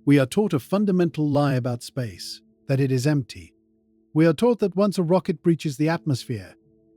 We are taught a fundamental lie about space, that it is empty. We are taught that once a rocket breaches the atmosphere,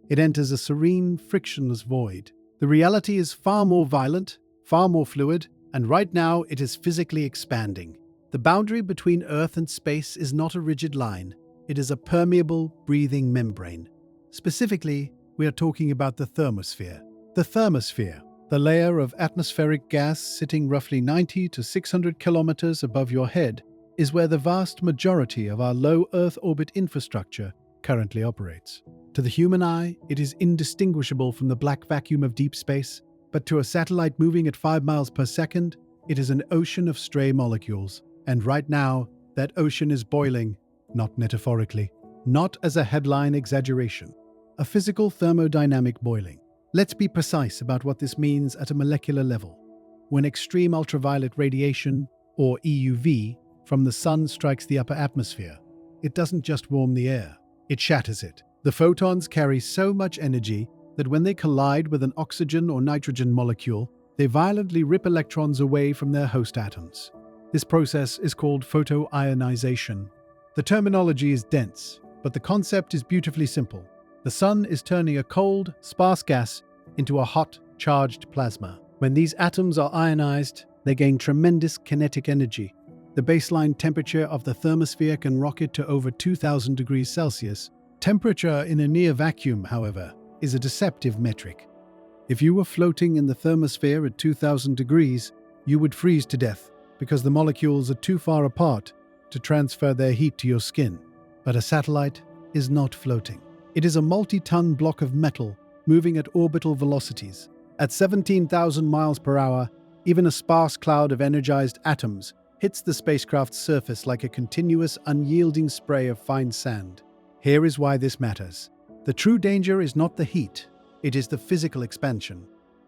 it enters a serene, frictionless void. The reality is far more violent, far more fluid, and right now it is physically expanding. The boundary between Earth and space is not a rigid line. It is a permeable, breathing membrane. Specifically, we are talking about the thermosphere. The thermosphere, the layer of atmospheric gas sitting roughly 90 to 600 kilometers above your head, is where the vast majority of our low Earth orbit infrastructure currently operates. To the human eye, it is indistinguishable from the black vacuum of deep space, but to a satellite moving at 5 miles per second, it is an ocean of stray molecules. And right now, that ocean is boiling, not metaphorically, not as a headline exaggeration, a physical thermodynamic boiling. Let's be precise about what this means at a molecular level. When extreme ultraviolet radiation, or EUV, from the sun strikes the upper atmosphere, it doesn't just warm the air, it shatters it. The photons carry so much energy that when they collide with an oxygen or nitrogen molecule, they violently rip electrons away from their host atoms. This process is called photoionization. The terminology is dense, but the concept is beautifully simple. The sun is turning a cold, sparse gas into a hot, charged plasma. When these atoms are ionized, they gain tremendous kinetic energy. The baseline temperature of the thermosphere can rocket to over 2000 degrees Celsius. Temperature in a near vacuum, however, is a deceptive metric. If you were floating in the thermosphere at 2000 degrees, you would freeze to death because the molecules are too far apart to transfer their heat to your skin. But a satellite is not floating. It is a multi-ton block of metal moving at orbital velocities. At 17,000 miles per hour, even a sparse cloud of energized atoms hits the spacecraft's surface like a continuous, unyielding spray of fine sand. Here is why this matters. The true danger is not the heat, it is the physical expansion.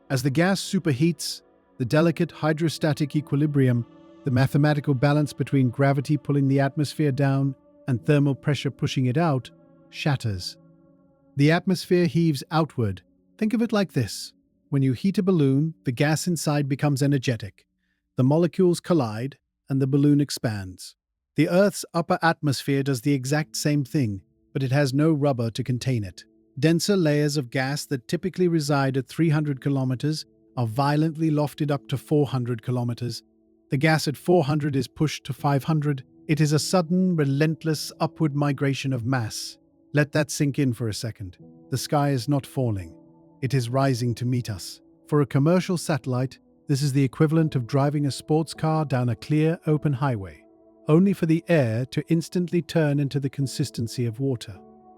As the gas superheats, the delicate hydrostatic equilibrium, the mathematical balance between gravity pulling the atmosphere down and thermal pressure pushing it out, shatters. The atmosphere heaves outward. Think of it like this. When you heat a balloon, the gas inside becomes energetic. The molecules collide, and the balloon expands. The Earth's upper atmosphere does the exact same thing, but it has no rubber to contain it. Denser layers of gas that typically reside at 300 kilometers are violently lofted up to 400 kilometers. The gas at 400 is pushed to 500. It is a sudden, relentless upward migration of mass. Let that sink in for a second. The sky is not falling. It is rising to meet us. For a commercial satellite, this is the equivalent of driving a sports car down a clear, open highway, only for the air to instantly turn into the consistency of water.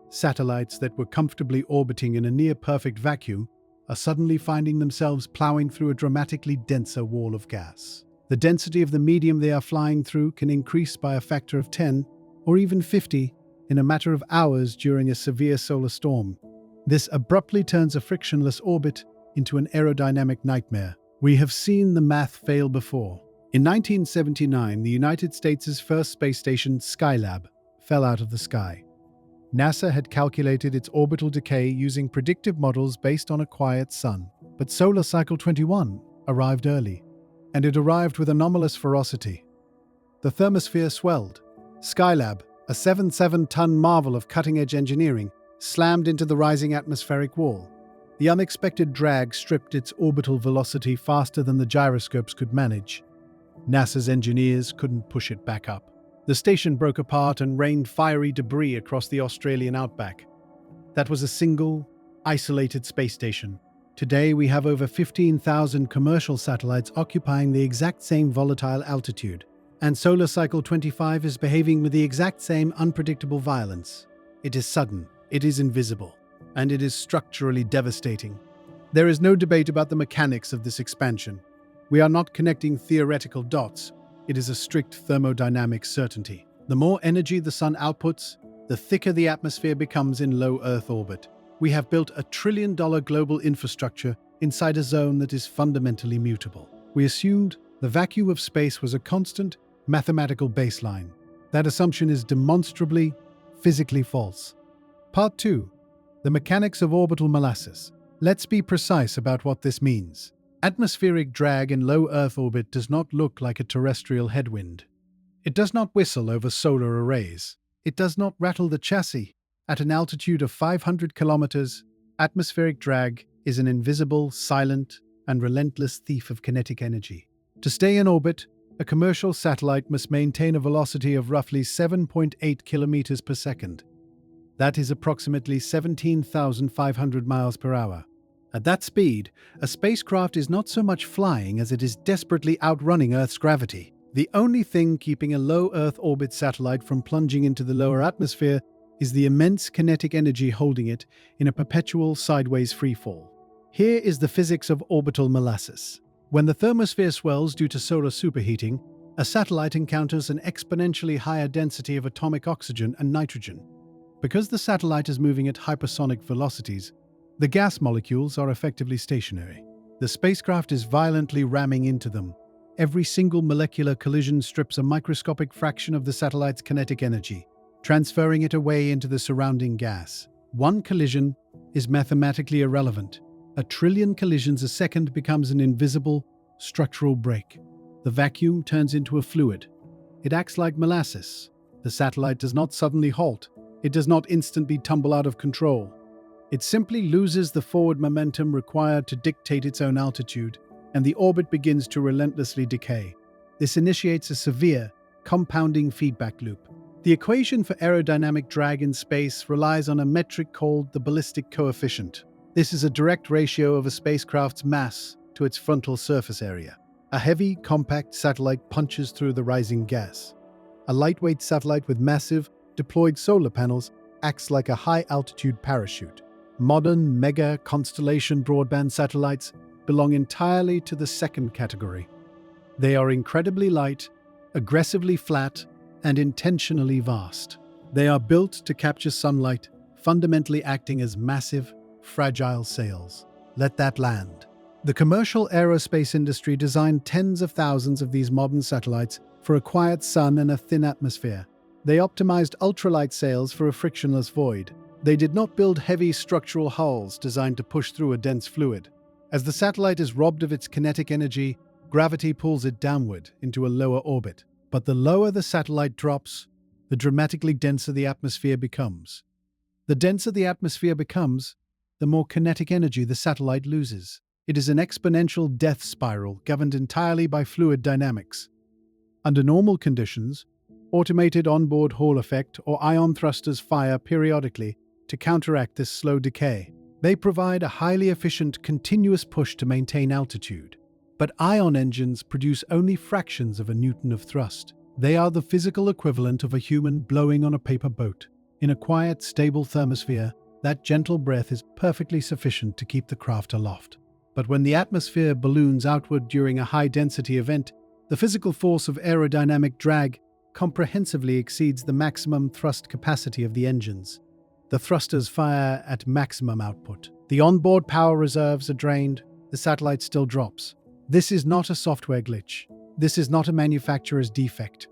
Satellites that were comfortably orbiting in a near-perfect vacuum are suddenly finding themselves plowing through a dramatically denser wall of gas. The density of the medium they are flying through can increase by a factor of 10 or even 50 in a matter of hours during a severe solar storm. This abruptly turns a frictionless orbit into an aerodynamic nightmare. We have seen the math fail before. In 1979, the United States' first space station, Skylab, fell out of the sky. NASA had calculated its orbital decay using predictive models based on a quiet sun. But Solar Cycle 21 arrived early, and it arrived with anomalous ferocity. The thermosphere swelled. Skylab, a 77-ton marvel of cutting-edge engineering, slammed into the rising atmospheric wall. The unexpected drag stripped its orbital velocity faster than the gyroscopes could manage. NASA's engineers couldn't push it back up. The station broke apart and rained fiery debris across the Australian outback. That was a single, isolated space station. Today we have over 15,000 commercial satellites occupying the exact same volatile altitude. And Solar Cycle 25 is behaving with the exact same unpredictable violence. It is sudden, it is invisible, and it is structurally devastating. There is no debate about the mechanics of this expansion. We are not connecting theoretical dots. It is a strict thermodynamic certainty. The more energy the sun outputs, the thicker the atmosphere becomes in low Earth orbit. We have built a trillion-dollar global infrastructure inside a zone that is fundamentally mutable. We assumed the vacuum of space was a constant, mathematical baseline. That assumption is demonstrably, physically false. Part 2. The mechanics of orbital molasses. Let's be precise about what this means. Atmospheric drag in low Earth orbit does not look like a terrestrial headwind. It does not whistle over solar arrays. It does not rattle the chassis. At an altitude of 500 kilometers, atmospheric drag is an invisible, silent, and relentless thief of kinetic energy. To stay in orbit, a commercial satellite must maintain a velocity of roughly 7.8 kilometers per second. That is approximately 17,500 miles per hour. At that speed, a spacecraft is not so much flying as it is desperately outrunning Earth's gravity. The only thing keeping a low Earth orbit satellite from plunging into the lower atmosphere is the immense kinetic energy holding it in a perpetual sideways freefall. Here is the physics of orbital molasses. When the thermosphere swells due to solar superheating, a satellite encounters an exponentially higher density of atomic oxygen and nitrogen. Because the satellite is moving at hypersonic velocities, the gas molecules are effectively stationary. The spacecraft is violently ramming into them. Every single molecular collision strips a microscopic fraction of the satellite's kinetic energy, transferring it away into the surrounding gas. One collision is mathematically irrelevant. 1 trillion collisions a second becomes an invisible structural break. The vacuum turns into a fluid. It acts like molasses. The satellite does not suddenly halt. It does not instantly tumble out of control. It simply loses the forward momentum required to dictate its own altitude, and the orbit begins to relentlessly decay. This initiates a severe, compounding feedback loop. The equation for aerodynamic drag in space relies on a metric called the ballistic coefficient. This is a direct ratio of a spacecraft's mass to its frontal surface area. A heavy, compact satellite punches through the rising gas. A lightweight satellite with massive, deployed solar panels acts like a high-altitude parachute. Modern mega-constellation broadband satellites belong entirely to the second category. They are incredibly light, aggressively flat, and intentionally vast. They are built to capture sunlight, fundamentally acting as massive, fragile sails. Let that land. The commercial aerospace industry designed tens of thousands of these modern satellites for a quiet sun and a thin atmosphere. They optimized ultralight sails for a frictionless void. They did not build heavy structural hulls designed to push through a dense fluid. As the satellite is robbed of its kinetic energy, gravity pulls it downward into a lower orbit. But the lower the satellite drops, the dramatically denser the atmosphere becomes. The denser the atmosphere becomes, the more kinetic energy the satellite loses. It is an exponential death spiral governed entirely by fluid dynamics. Under normal conditions, automated onboard Hall effect or ion thrusters fire periodically to counteract this slow decay. They provide a highly efficient, continuous push to maintain altitude. But ion engines produce only fractions of a newton of thrust. They are the physical equivalent of a human blowing on a paper boat. In a quiet, stable thermosphere, that gentle breath is perfectly sufficient to keep the craft aloft. But when the atmosphere balloons outward during a high-density event, the physical force of aerodynamic drag comprehensively exceeds the maximum thrust capacity of the engines. The thrusters fire at maximum output. The onboard power reserves are drained. The satellite still drops. This is not a software glitch. This is not a manufacturer's defect.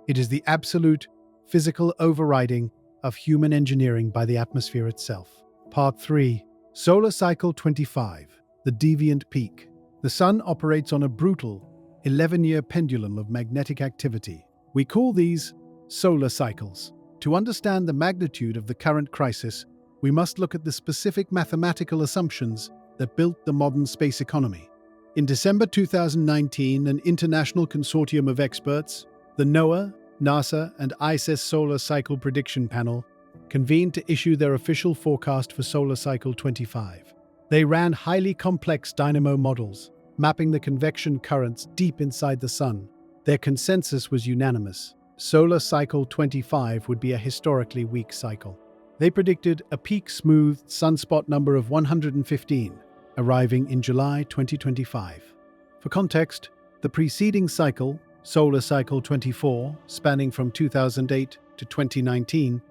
It is the absolute physical overriding of human engineering by the atmosphere itself. Part 3. Solar Cycle 25. The Deviant Peak. The Sun operates on a brutal, 11-year pendulum of magnetic activity. We call these solar cycles. To understand the magnitude of the current crisis, we must look at the specific mathematical assumptions that built the modern space economy. In December 2019, an international consortium of experts, the NOAA, NASA, and ICES Solar Cycle Prediction Panel, convened to issue their official forecast for Solar Cycle 25. They ran highly complex dynamo models, mapping the convection currents deep inside the Sun. Their consensus was unanimous. Solar Cycle 25 would be a historically weak cycle. They predicted a peak-smoothed sunspot number of 115, arriving in July 2025. For context, the preceding cycle, Solar Cycle 24, spanning from 2008 to 2019,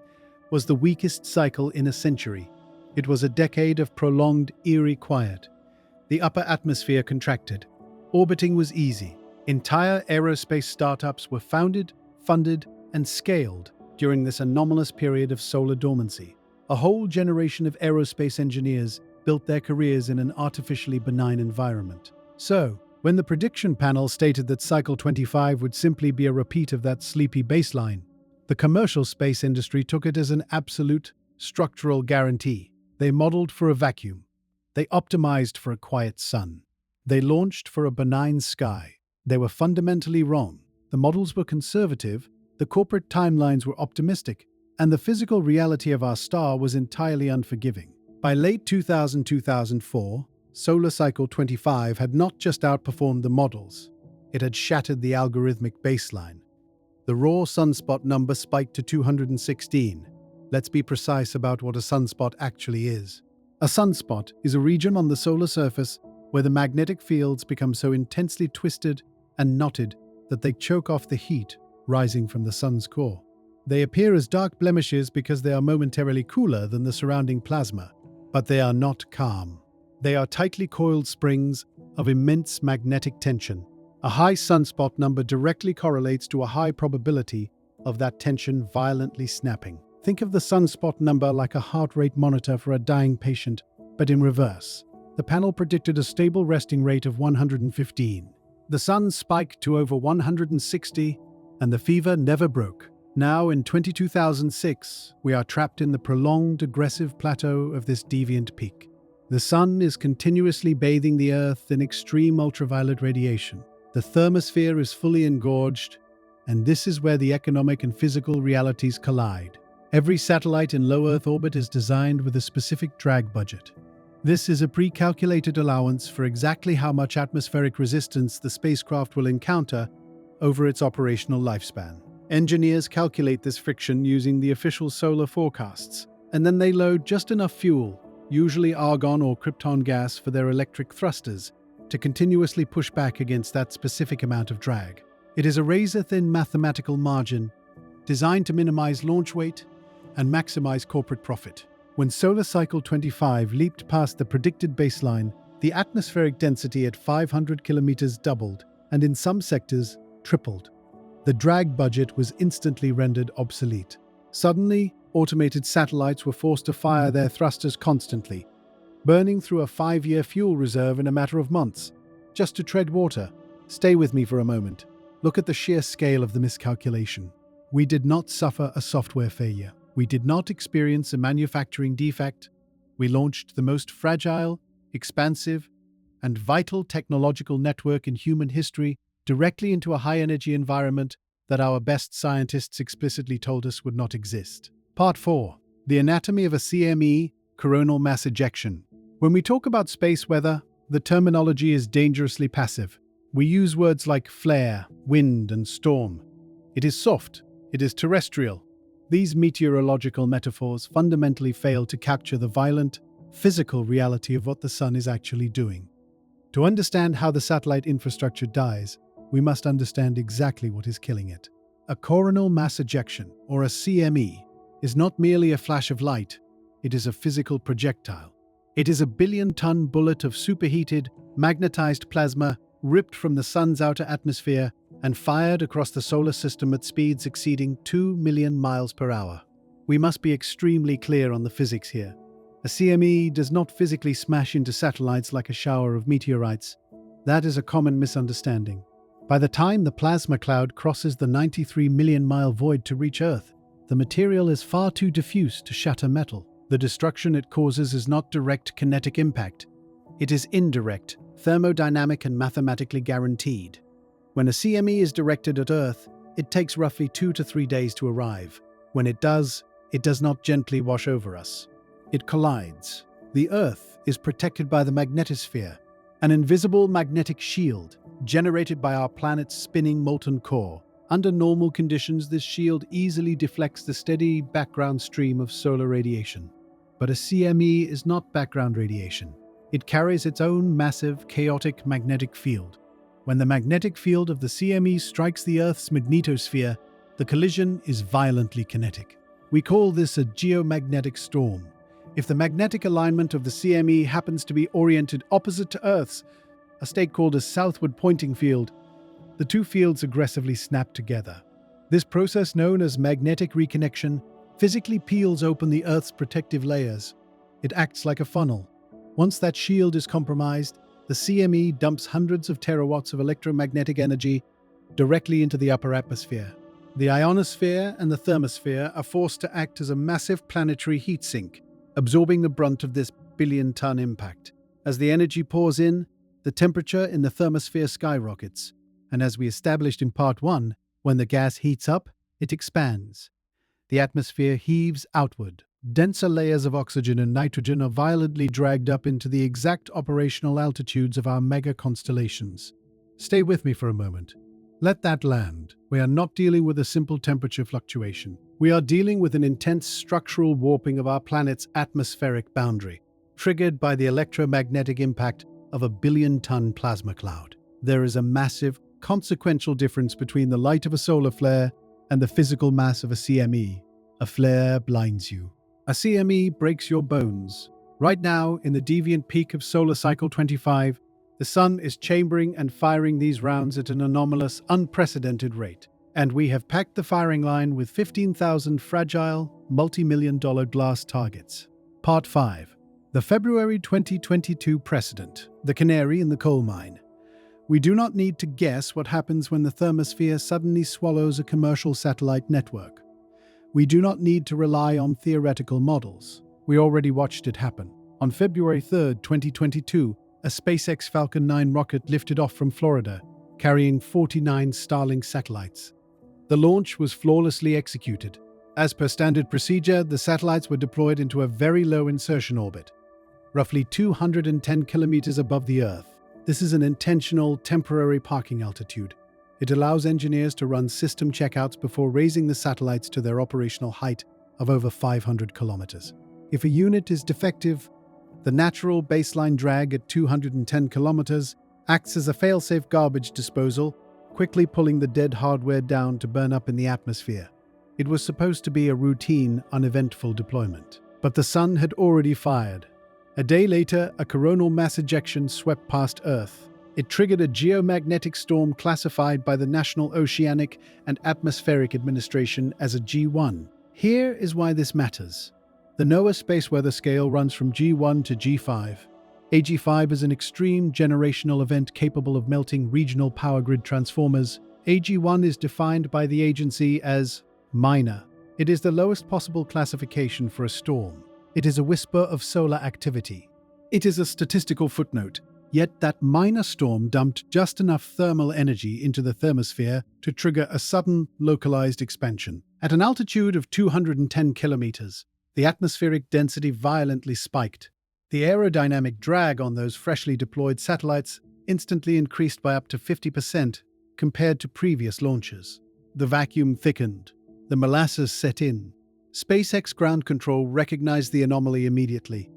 was the weakest cycle in a century. It was a decade of prolonged, eerie quiet. The upper atmosphere contracted. Orbiting was easy. Entire aerospace startups were founded, funded, and scaled during this anomalous period of solar dormancy. A whole generation of aerospace engineers built their careers in an artificially benign environment. So, When the prediction panel stated that Cycle 25 would simply be a repeat of that sleepy baseline, the commercial space industry took it as an absolute structural guarantee. They modeled for a vacuum. They optimized for a quiet sun. They launched for a benign sky. They were fundamentally wrong. The models were conservative, the corporate timelines were optimistic, and the physical reality of our star was entirely unforgiving. By late 2000-2004, Solar Cycle 25 had not just outperformed the models, it had shattered the algorithmic baseline. The raw sunspot number spiked to 216. Let's be precise about what a sunspot actually is. A sunspot is a region on the solar surface where the magnetic fields become so intensely twisted and knotted that they choke off the heat rising from the sun's core. They appear as dark blemishes because they are momentarily cooler than the surrounding plasma, but they are not calm. They are tightly coiled springs of immense magnetic tension. A high sunspot number directly correlates to a high probability of that tension violently snapping. Think of the sunspot number like a heart rate monitor for a dying patient, but in reverse. The panel predicted a stable resting rate of 115. The sun spiked to over 160, and the fever never broke. Now, in 2006, we are trapped in the prolonged aggressive plateau of this deviant peak. The sun is continuously bathing the Earth in extreme ultraviolet radiation. The thermosphere is fully engorged, and this is where the economic and physical realities collide. Every satellite in low Earth orbit is designed with a specific drag budget. This is a pre-calculated allowance for exactly how much atmospheric resistance the spacecraft will encounter over its operational lifespan. Engineers calculate this friction using the official solar forecasts, and then they load just enough fuel, usually argon or krypton gas, for their electric thrusters to continuously push back against that specific amount of drag. It is a razor-thin mathematical margin designed to minimize launch weight and maximize corporate profit. When Solar Cycle 25 leaped past the predicted baseline, the atmospheric density at 500 kilometers doubled, and in some sectors, tripled. The drag budget was instantly rendered obsolete. Suddenly, automated satellites were forced to fire their thrusters constantly, burning through a 5-year fuel reserve in a matter of months, just to tread water. Stay with me for a moment. Look at the sheer scale of the miscalculation. We did not suffer a software failure. We did not experience a manufacturing defect. We launched the most fragile, expansive, and vital technological network in human history directly into a high-energy environment that our best scientists explicitly told us would not exist. Part 4. The anatomy of a CME, coronal mass ejection. When we talk about space weather, the terminology is dangerously passive. We use words like flare, wind, and storm. It is soft. It is terrestrial. These meteorological metaphors fundamentally fail to capture the violent, physical reality of what the sun is actually doing. To understand how the satellite infrastructure dies, we must understand exactly what is killing it. A coronal mass ejection, or a CME, is not merely a flash of light, it is a physical projectile. It is a billion-ton bullet of superheated, magnetized plasma ripped from the sun's outer atmosphere and fired across the solar system at speeds exceeding 2 million miles per hour. We must be extremely clear on the physics here. A CME does not physically smash into satellites like a shower of meteorites. That is a common misunderstanding. By the time the plasma cloud crosses the 93 million mile void to reach Earth, the material is far too diffuse to shatter metal. The destruction it causes is not direct kinetic impact. It is indirect, thermodynamic, and mathematically guaranteed. When a CME is directed at Earth, it takes roughly 2 to 3 days to arrive. When it does not gently wash over us. It collides. The Earth is protected by the magnetosphere, an invisible magnetic shield generated by our planet's spinning molten core. Under normal conditions, this shield easily deflects the steady background stream of solar radiation. But a CME is not background radiation. It carries its own massive, chaotic magnetic field. When the magnetic field of the CME strikes the Earth's magnetosphere, the collision is violently kinetic. We call this a geomagnetic storm. If the magnetic alignment of the CME happens to be oriented opposite to Earth's, a state called a southward pointing field, the two fields aggressively snap together. This process, known as magnetic reconnection, physically peels open the Earth's protective layers. It acts like a funnel. Once that shield is compromised, The CME dumps hundreds of terawatts of electromagnetic energy directly into the upper atmosphere. The ionosphere and the thermosphere are forced to act as a massive planetary heat sink, absorbing the brunt of this billion-ton impact. As the energy pours in, the temperature in the thermosphere skyrockets, and as we established in Part 1, when the gas heats up, it expands. The atmosphere heaves outward. Denser layers of oxygen and nitrogen are violently dragged up into the exact operational altitudes of our mega-constellations. Stay with me for a moment. Let that land. We are not dealing with a simple temperature fluctuation. We are dealing with an intense structural warping of our planet's atmospheric boundary, triggered by the electromagnetic impact of a billion-ton plasma cloud. There is a massive, consequential difference between the light of a solar flare and the physical mass of a CME. A flare blinds you. A CME breaks your bones. Right now, in the deviant peak of solar cycle 25, the sun is chambering and firing these rounds at an anomalous, unprecedented rate. And we have packed the firing line with 15,000 fragile, multi-million-dollar glass targets. Part 5. The February 2022 precedent. The canary in the coal mine. We do not need to guess what happens when the thermosphere suddenly swallows a commercial satellite network. We do not need to rely on theoretical models. We already watched it happen. On February 3, 2022, a SpaceX Falcon 9 rocket lifted off from Florida, carrying 49 Starlink satellites. The launch was flawlessly executed. As per standard procedure, the satellites were deployed into a very low insertion orbit, roughly 210 kilometers above the Earth. This is an intentional, temporary parking altitude. It allows engineers to run system checkouts before raising the satellites to their operational height of over 500 kilometers. If a unit is defective, the natural baseline drag at 210 kilometers acts as a fail-safe garbage disposal, quickly pulling the dead hardware down to burn up in the atmosphere. It was supposed to be a routine, uneventful deployment. But the sun had already fired. A day later, a coronal mass ejection swept past Earth. It triggered a geomagnetic storm classified by the National Oceanic and Atmospheric Administration as a G1. Here is why this matters. The NOAA Space Weather Scale runs from G1 to G5. AG5 is an extreme generational event capable of melting regional power grid transformers. AG1 is defined by the agency as minor. It is the lowest possible classification for a storm. It is a whisper of solar activity. It is a statistical footnote, yet that minor storm dumped just enough thermal energy into the thermosphere to trigger a sudden, localized expansion. At an altitude of 210 kilometers, the atmospheric density violently spiked. The aerodynamic drag on those freshly deployed satellites instantly increased by up to 50% compared to previous launches. The vacuum thickened. The molasses set in. SpaceX Ground Control recognized the anomaly immediately.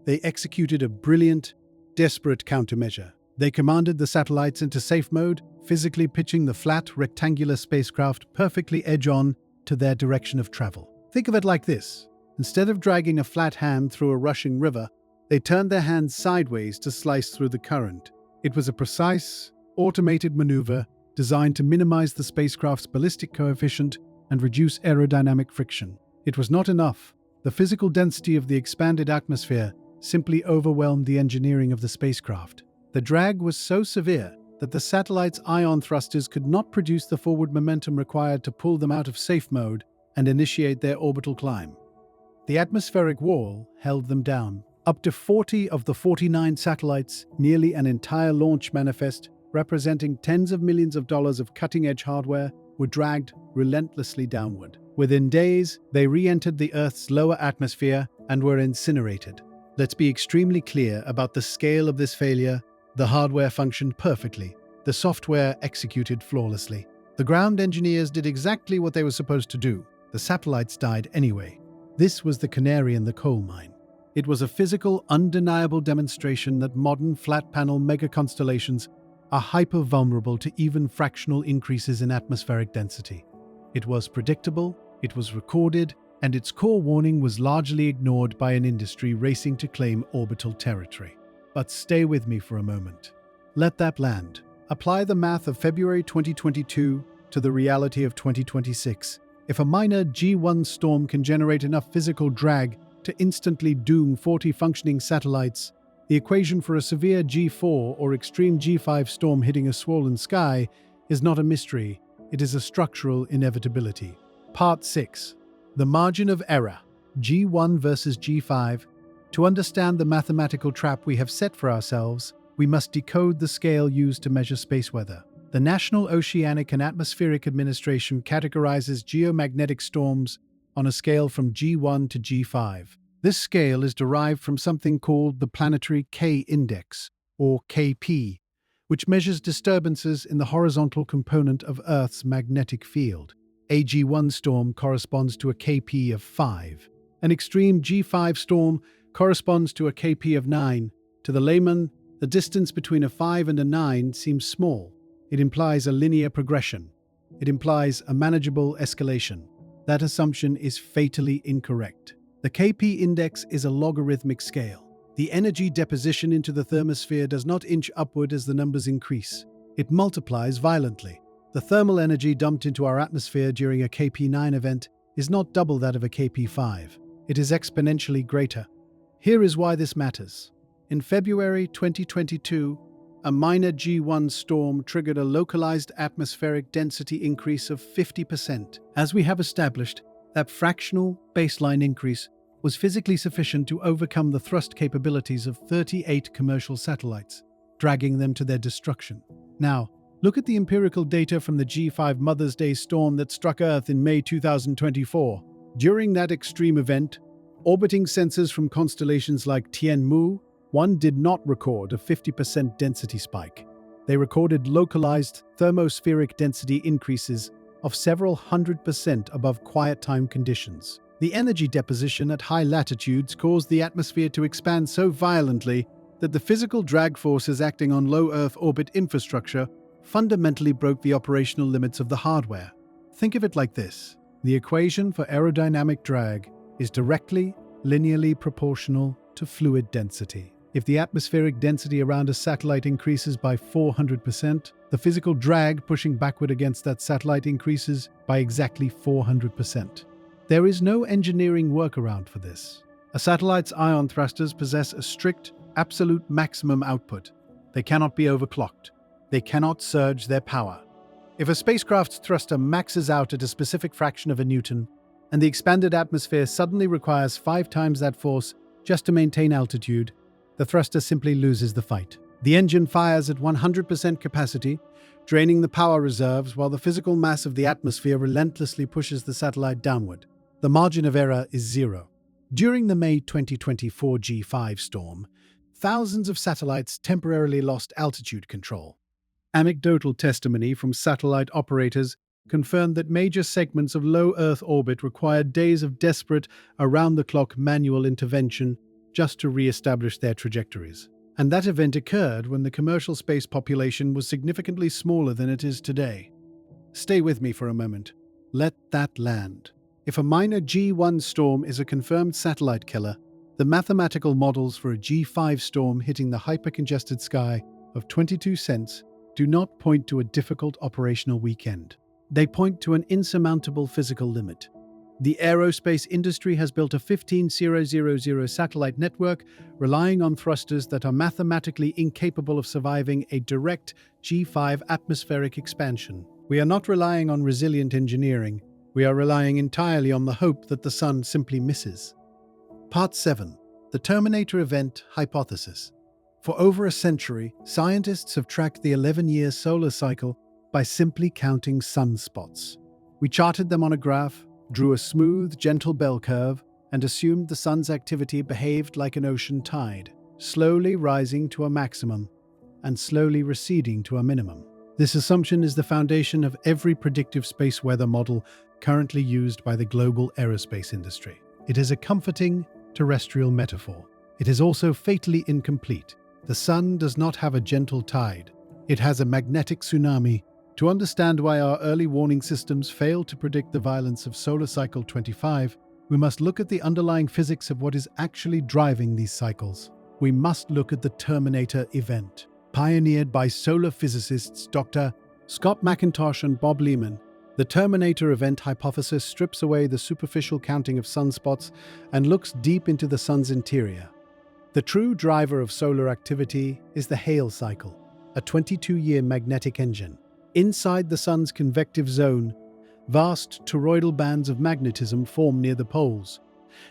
They executed a brilliant, desperate countermeasure. They commanded the satellites into safe mode, physically pitching the flat, rectangular spacecraft perfectly edge-on to their direction of travel. Think of it like this. Instead of dragging a flat hand through a rushing river, they turned their hands sideways to slice through the current. It was a precise, automated maneuver designed to minimize the spacecraft's ballistic coefficient and reduce aerodynamic friction. It was not enough. The physical density of the expanded atmosphere simply overwhelmed the engineering of the spacecraft. The drag was so severe that the satellite's ion thrusters could not produce the forward momentum required to pull them out of safe mode and initiate their orbital climb. The atmospheric wall held them down. Up to 40 of the 49 satellites, nearly an entire launch manifest, representing tens of millions of dollars of cutting-edge hardware, were dragged relentlessly downward. Within days, they re-entered the Earth's lower atmosphere and were incinerated. Let's be extremely clear about the scale of this failure. The hardware functioned perfectly. The software executed flawlessly. The ground engineers did exactly what they were supposed to do. The satellites died anyway. This was the canary in the coal mine. It was a physical, undeniable demonstration that modern flat-panel mega-constellations are hyper-vulnerable to even fractional increases in atmospheric density. It was predictable, it was recorded, and its core warning was largely ignored by an industry racing to claim orbital territory. But stay with me for a moment. Let that land. Apply the math of February 2022 to the reality of 2026. If a minor G1 storm can generate enough physical drag to instantly doom 40 functioning satellites, The equation for a severe G4 or extreme G5 storm hitting a swollen sky is not a mystery, it is a structural inevitability. Part 6. The margin of error. G1 versus G5. To understand the mathematical trap we have set for ourselves, we must decode the scale used to measure space weather. The National Oceanic and Atmospheric Administration categorizes geomagnetic storms on a scale from G1 to G5. This scale is derived from something called the planetary K-index, or KP, which measures disturbances in the horizontal component of Earth's magnetic field. A G1 storm corresponds to a KP of 5. An extreme G5 storm corresponds to a KP of 9. To the layman, the distance between a 5 and a 9 seems small. It implies a linear progression. It implies a manageable escalation. That assumption is fatally incorrect. The KP index is a logarithmic scale. The energy deposition into the thermosphere does not inch upward as the numbers increase. It multiplies violently. The thermal energy dumped into our atmosphere during a KP9 event is not double that of a KP5. It is exponentially greater. Here is why this matters. In February 2022, a minor G1 storm triggered a localized atmospheric density increase of 50%. As we have established, that fractional baseline increase was physically sufficient to overcome the thrust capabilities of 38 commercial satellites, dragging them to their destruction. Now, look at the empirical data from the G5 Mother's Day storm that struck Earth in May 2024. During that extreme event, orbiting sensors from constellations like Tianmu 1 did not record a 50% density spike. They recorded localized thermospheric density increases of several 100% above quiet time conditions. The energy deposition at high latitudes caused the atmosphere to expand so violently that the physical drag forces acting on low Earth orbit infrastructure fundamentally broke the operational limits of the hardware. Think of it like this. The equation for aerodynamic drag is directly, linearly proportional to fluid density. If the atmospheric density around a satellite increases by 400%, the physical drag pushing backward against that satellite increases by exactly 400%. There is no engineering workaround for this. A satellite's ion thrusters possess a strict, absolute maximum output. They cannot be overclocked. They cannot surge their power. If a spacecraft's thruster maxes out at a specific fraction of a newton, and the expanded atmosphere suddenly requires 5 times that force just to maintain altitude, the thruster simply loses the fight. The engine fires at 100% capacity, draining the power reserves while the physical mass of the atmosphere relentlessly pushes the satellite downward. The margin of error is 0. During the May 2024 G5 storm, thousands of satellites temporarily lost altitude control. Anecdotal testimony from satellite operators confirmed that major segments of low Earth orbit required days of desperate, around-the-clock manual intervention just to re-establish their trajectories. And that event occurred when the commercial space population was significantly smaller than it is today. Stay with me for a moment. Let that land. If a minor G1 storm is a confirmed satellite killer, the mathematical models for a G5 storm hitting the hypercongested sky of 22 cents do not point to a difficult operational weekend. They point to an insurmountable physical limit. The aerospace industry has built a 15,000 satellite network relying on thrusters that are mathematically incapable of surviving a direct G5 atmospheric expansion. We are not relying on resilient engineering. We are relying entirely on the hope that the sun simply misses. Part 7. The Terminator Event Hypothesis. For over a century, scientists have tracked the 11-year solar cycle by simply counting sunspots. We charted them on a graph, drew a smooth, gentle bell curve, and assumed the sun's activity behaved like an ocean tide, slowly rising to a maximum and slowly receding to a minimum. This assumption is the foundation of every predictive space weather model currently used by the global aerospace industry. It is a comforting, terrestrial metaphor. It is also fatally incomplete. The sun does not have a gentle tide. It has a magnetic tsunami. To understand why our early warning systems failed to predict the violence of solar cycle 25, we must look at the underlying physics of what is actually driving these cycles. We must look at the Terminator event. Pioneered by solar physicists Dr. Scott McIntosh and Bob Lehman, the Terminator event hypothesis strips away the superficial counting of sunspots and looks deep into the sun's interior. The true driver of solar activity is the Hale cycle, a 22-year magnetic engine. Inside the Sun's convective zone, vast toroidal bands of magnetism form near the poles.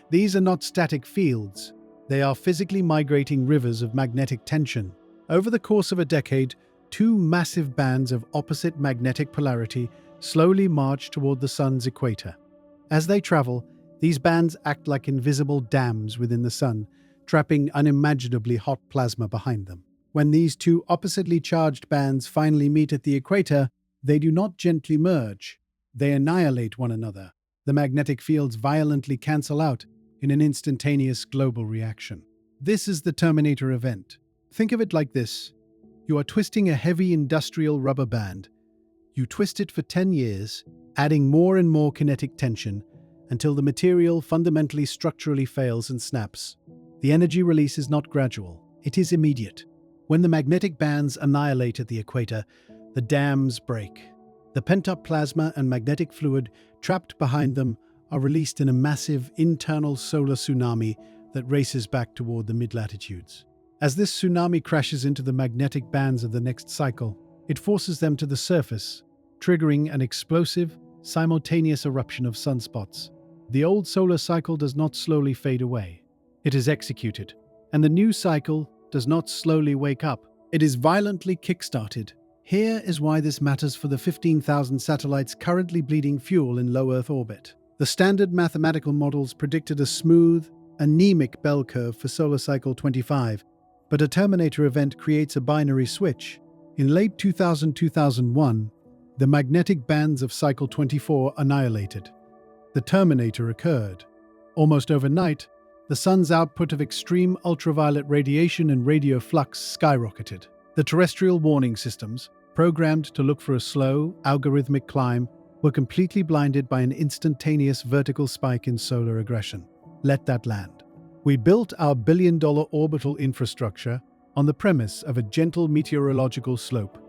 These are not static fields, they are physically migrating rivers of magnetic tension. Over the course of a decade, two massive bands of opposite magnetic polarity slowly march toward the Sun's equator. As they travel, these bands act like invisible dams within the Sun, trapping unimaginably hot plasma behind them. When these two oppositely charged bands finally meet at the equator, they do not gently merge. They annihilate one another. The magnetic fields violently cancel out in an instantaneous global reaction. This is the Terminator event. Think of it like this. You are twisting a heavy industrial rubber band. You twist it for 10 years, adding more and more kinetic tension, until the material fundamentally structurally fails and snaps. The energy release is not gradual, it is immediate. When the magnetic bands annihilate at the equator, the dams break. The pent-up plasma and magnetic fluid trapped behind them are released in a massive internal solar tsunami that races back toward the mid-latitudes. As this tsunami crashes into the magnetic bands of the next cycle, it forces them to the surface, triggering an explosive, simultaneous eruption of sunspots. The old solar cycle does not slowly fade away. It is executed, and the new cycle does not slowly wake up. It is violently kick-started. Here is why this matters for the 15,000 satellites currently bleeding fuel in low Earth orbit. The standard mathematical models predicted a smooth, anemic bell curve for solar cycle 25, but a Terminator event creates a binary switch. In late 2000-2001, the magnetic bands of cycle 24 annihilated. The Terminator occurred. Almost overnight, the Sun's output of extreme ultraviolet radiation and radio flux skyrocketed. The terrestrial warning systems, programmed to look for a slow, algorithmic climb, were completely blinded by an instantaneous vertical spike in solar aggression. Let that land. We built our billion-dollar orbital infrastructure on the premise of a gentle meteorological slope.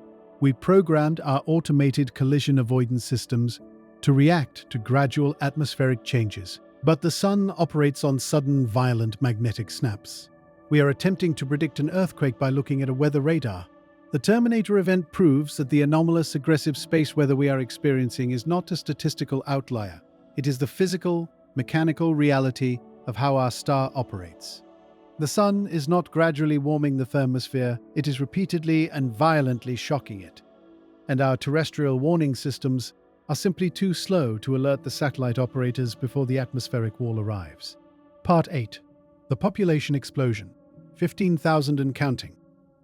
We programmed our automated collision avoidance systems to react to gradual atmospheric changes. But the Sun operates on sudden, violent magnetic snaps. We are attempting to predict an earthquake by looking at a weather radar. The Terminator event proves that the anomalous, aggressive space weather we are experiencing is not a statistical outlier. It is the physical, mechanical reality of how our star operates. The Sun is not gradually warming the thermosphere, it is repeatedly and violently shocking it. And our terrestrial warning systems are simply too slow to alert the satellite operators before the atmospheric wall arrives. Part 8. The population explosion. 15,000 and counting.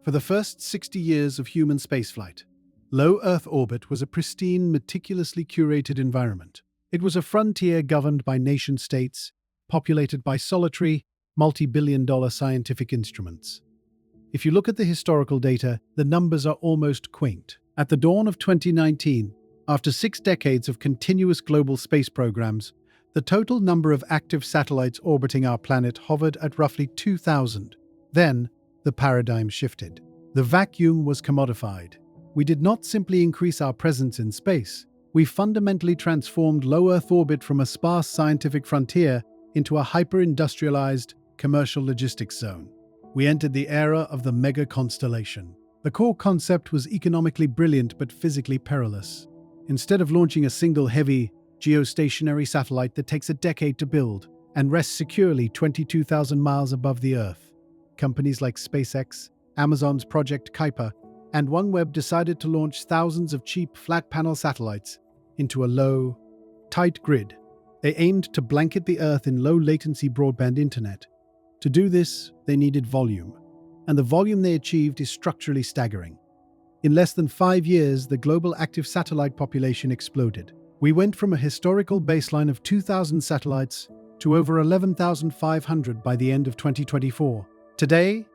For the first 60 years of human spaceflight, low Earth orbit was a pristine, meticulously curated environment. It was a frontier governed by nation-states, populated by solitary, multi-billion-dollar scientific instruments. If you look at the historical data, the numbers are almost quaint. At the dawn of 2019, after 6 decades of continuous global space programs, the total number of active satellites orbiting our planet hovered at roughly 2,000. Then, the paradigm shifted. The vacuum was commodified. We did not simply increase our presence in space. We fundamentally transformed low Earth orbit from a sparse scientific frontier into a hyper-industrialized, commercial logistics zone. We entered the era of the mega-constellation. The core concept was economically brilliant but physically perilous. Instead of launching a single heavy, geostationary satellite that takes a decade to build and rests securely 22,000 miles above the Earth, companies like SpaceX, Amazon's Project Kuiper, and OneWeb decided to launch thousands of cheap flat-panel satellites into a low, tight grid. They aimed to blanket the Earth in low-latency broadband internet. To do this, they needed volume, and the volume they achieved is structurally staggering. In less than 5 years, the global active satellite population exploded. We went from a historical baseline of 2,000 satellites to over 11,500 by the end of 2024. Today,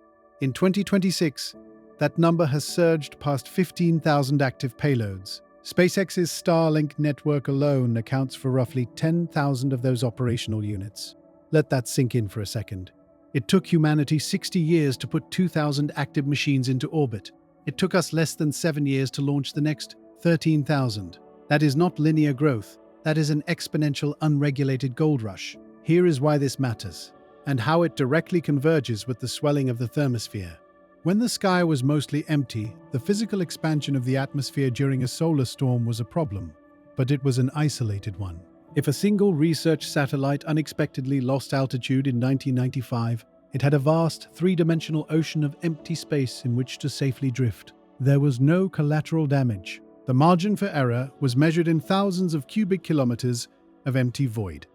in 2026, that number has surged past 15,000 active payloads. SpaceX's Starlink network alone accounts for roughly 10,000 of those operational units. Let that sink in for a second. It took humanity 60 years to put 2,000 active machines into orbit. It took us less than 7 years to launch the next 13,000. That is not linear growth. That is an exponential, unregulated gold rush. Here is why this matters. and how it directly converges with the swelling of the thermosphere. When the sky was mostly empty, the physical expansion of the atmosphere during a solar storm was a problem, but it was an isolated one. If a single research satellite unexpectedly lost altitude in 1995, it had a vast three-dimensional ocean of empty space in which to safely drift. There was no collateral damage. The margin for error was measured in thousands of cubic kilometers of empty void.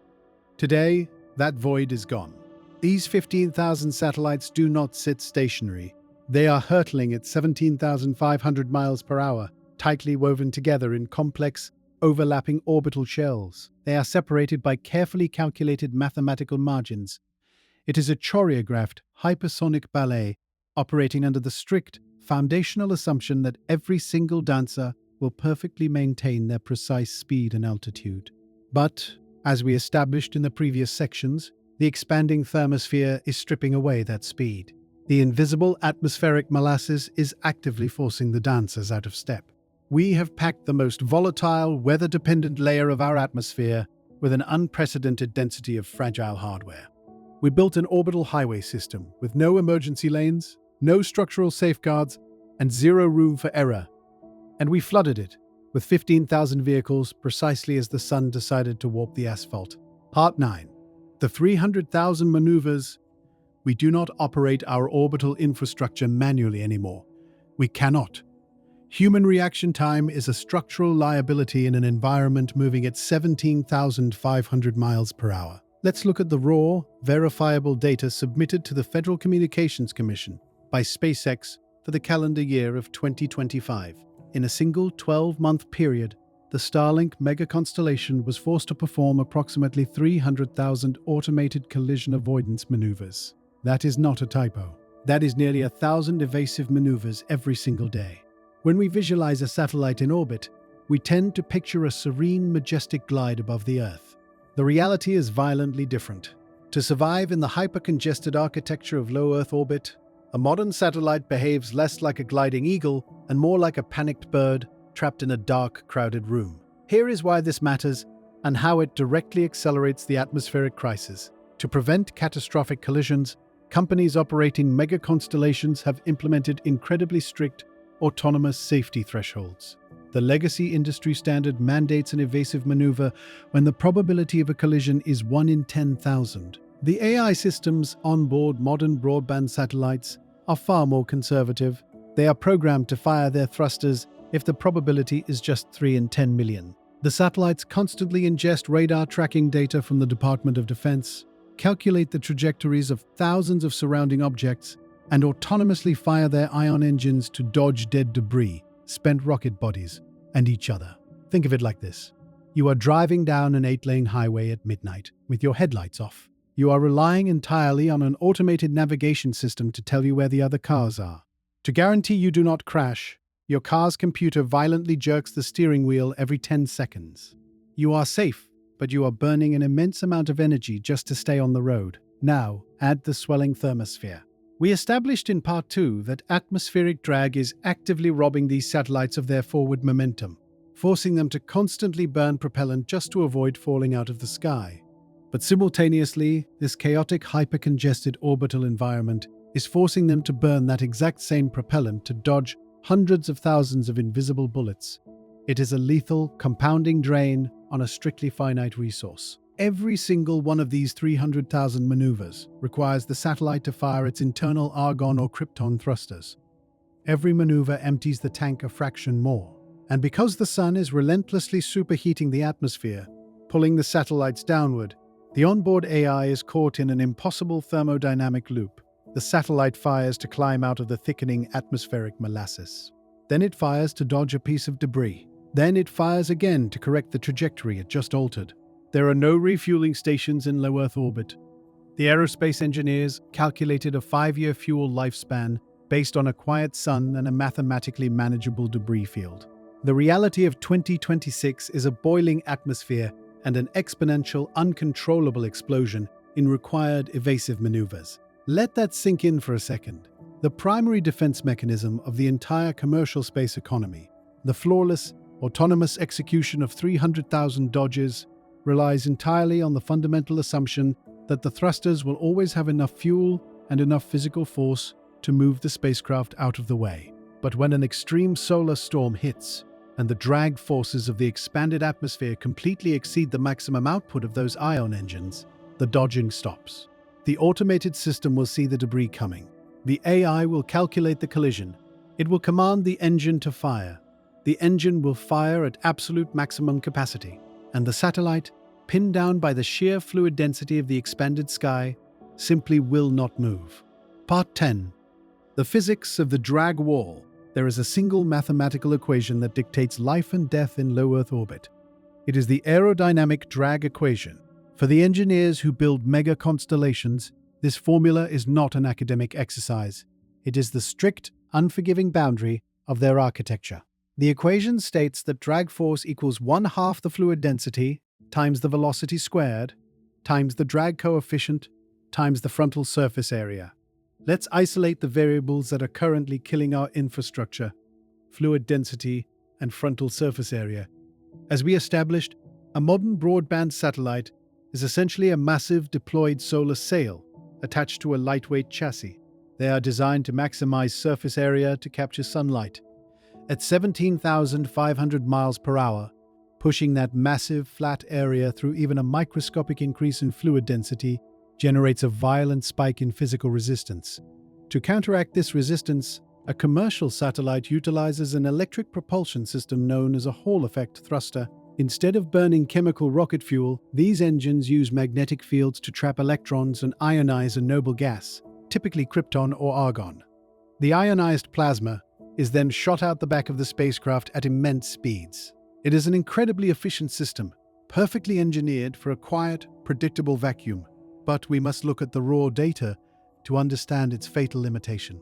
Today, that void is gone. These 15,000 satellites do not sit stationary. They are hurtling at 17,500 miles per hour, tightly woven together in complex, overlapping orbital shells. They are separated by carefully calculated mathematical margins. It is a choreographed, hypersonic ballet operating under the strict, foundational assumption that every single dancer will perfectly maintain their precise speed and altitude. But, as we established in the previous sections, the expanding thermosphere is stripping away that speed. The invisible atmospheric molasses is actively forcing the dancers out of step. We have packed the most volatile, weather-dependent layer of our atmosphere with an unprecedented density of fragile hardware. We built an orbital highway system with no emergency lanes, no structural safeguards, and zero room for error. And we flooded it with 15,000 vehicles precisely as the sun decided to warp the asphalt. Part 9. The 300,000 maneuvers. We do not operate our orbital infrastructure manually anymore. We cannot. Human reaction time is a structural liability in an environment moving at 17,500 miles per hour. Let's look at the raw, verifiable data submitted to the Federal Communications Commission by SpaceX for the calendar year of 2025. In a single 12-month period, the Starlink mega-constellation was forced to perform approximately 300,000 automated collision avoidance maneuvers. That is not a typo. That is nearly 1,000 evasive maneuvers every single day. When we visualize a satellite in orbit, we tend to picture a serene, majestic glide above the Earth. The reality is violently different. To survive in the hyper-congested architecture of low Earth orbit, a modern satellite behaves less like a gliding eagle and more like a panicked bird trapped in a dark, crowded room. Here is why this matters and how it directly accelerates the atmospheric crisis. To prevent catastrophic collisions, companies operating mega-constellations have implemented incredibly strict, autonomous safety thresholds. The legacy industry standard mandates an evasive maneuver when the probability of a collision is 1 in 10,000. The AI systems on board modern broadband satellites are far more conservative. They are programmed to fire their thrusters if the probability is just 3 in 10 million. The satellites constantly ingest radar tracking data from the Department of Defense, calculate the trajectories of thousands of surrounding objects, and autonomously fire their ion engines to dodge dead debris, spent rocket bodies, and each other. Think of it like this. You are driving down an 8-lane highway at midnight with your headlights off. You are relying entirely on an automated navigation system to tell you where the other cars are. To guarantee you do not crash, your car's computer violently jerks the steering wheel every 10 seconds. You are safe, but you are burning an immense amount of energy just to stay on the road. Now, add the swelling thermosphere. We established in Part 2 that atmospheric drag is actively robbing these satellites of their forward momentum, forcing them to constantly burn propellant just to avoid falling out of the sky. But simultaneously, this chaotic, hyper-congested orbital environment is forcing them to burn that exact same propellant to dodge hundreds of thousands of invisible bullets. It is a lethal, compounding drain on a strictly finite resource. Every single one of these 300,000 maneuvers requires the satellite to fire its internal argon or krypton thrusters. Every maneuver empties the tank a fraction more. And because the sun is relentlessly superheating the atmosphere, pulling the satellites downward, the onboard AI is caught in an impossible thermodynamic loop. The satellite fires to climb out of the thickening atmospheric molasses. Then it fires to dodge a piece of debris. Then it fires again to correct the trajectory it just altered. There are no refueling stations in low Earth orbit. The aerospace engineers calculated a 5-year fuel lifespan based on a quiet sun and a mathematically manageable debris field. The reality of 2026 is a boiling atmosphere and an exponential, uncontrollable explosion in required evasive maneuvers. Let that sink in for a second. The primary defense mechanism of the entire commercial space economy, the flawless, autonomous execution of 300,000 dodges, relies entirely on the fundamental assumption that the thrusters will always have enough fuel and enough physical force to move the spacecraft out of the way. But when an extreme solar storm hits, and the drag forces of the expanded atmosphere completely exceed the maximum output of those ion engines, the dodging stops. The automated system will see the debris coming. The AI will calculate the collision. It will command the engine to fire. The engine will fire at absolute maximum capacity, and the satellite, pinned down by the sheer fluid density of the expanded sky, simply will not move. Part 10. The physics of the drag wall. There is a single mathematical equation that dictates life and death in low Earth orbit. It is the aerodynamic drag equation. For the engineers who build mega-constellations, this formula is not an academic exercise. It is the strict, unforgiving boundary of their architecture. The equation states that drag force equals 1/2 the fluid density times the velocity squared times the drag coefficient times the frontal surface area. Let's isolate the variables that are currently killing our infrastructure: fluid density and frontal surface area. As we established, a modern broadband satellite is essentially a massive deployed solar sail attached to a lightweight chassis. They are designed to maximize surface area to capture sunlight. At 17,500 miles per hour, pushing that massive flat area through even a microscopic increase in fluid density generates a violent spike in physical resistance. To counteract this resistance, a commercial satellite utilizes an electric propulsion system known as a Hall effect thruster. Instead of burning chemical rocket fuel, these engines use magnetic fields to trap electrons and ionize a noble gas, typically krypton or argon. The ionized plasma is then shot out the back of the spacecraft at immense speeds. It is an incredibly efficient system, perfectly engineered for a quiet, predictable vacuum. But we must look at the raw data to understand its fatal limitation.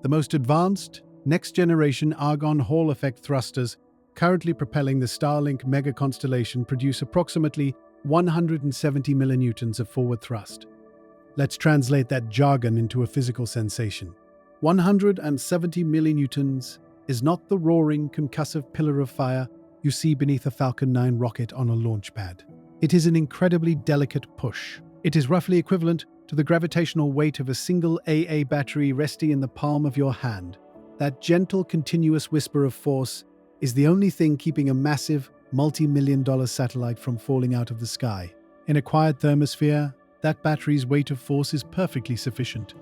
The most advanced, next-generation argon Hall effect thrusters currently propelling the Starlink mega-constellation produce approximately 170 millinewtons of forward thrust. Let's translate that jargon into a physical sensation. 170 millinewtons is not the roaring, concussive pillar of fire you see beneath a Falcon 9 rocket on a launch pad. It is an incredibly delicate push. It is roughly equivalent to the gravitational weight of a single AA battery resting in the palm of your hand. That gentle, continuous whisper of force is the only thing keeping a massive, multi-million-dollar satellite from falling out of the sky. In a quiet thermosphere, that battery's weight of force is perfectly sufficient.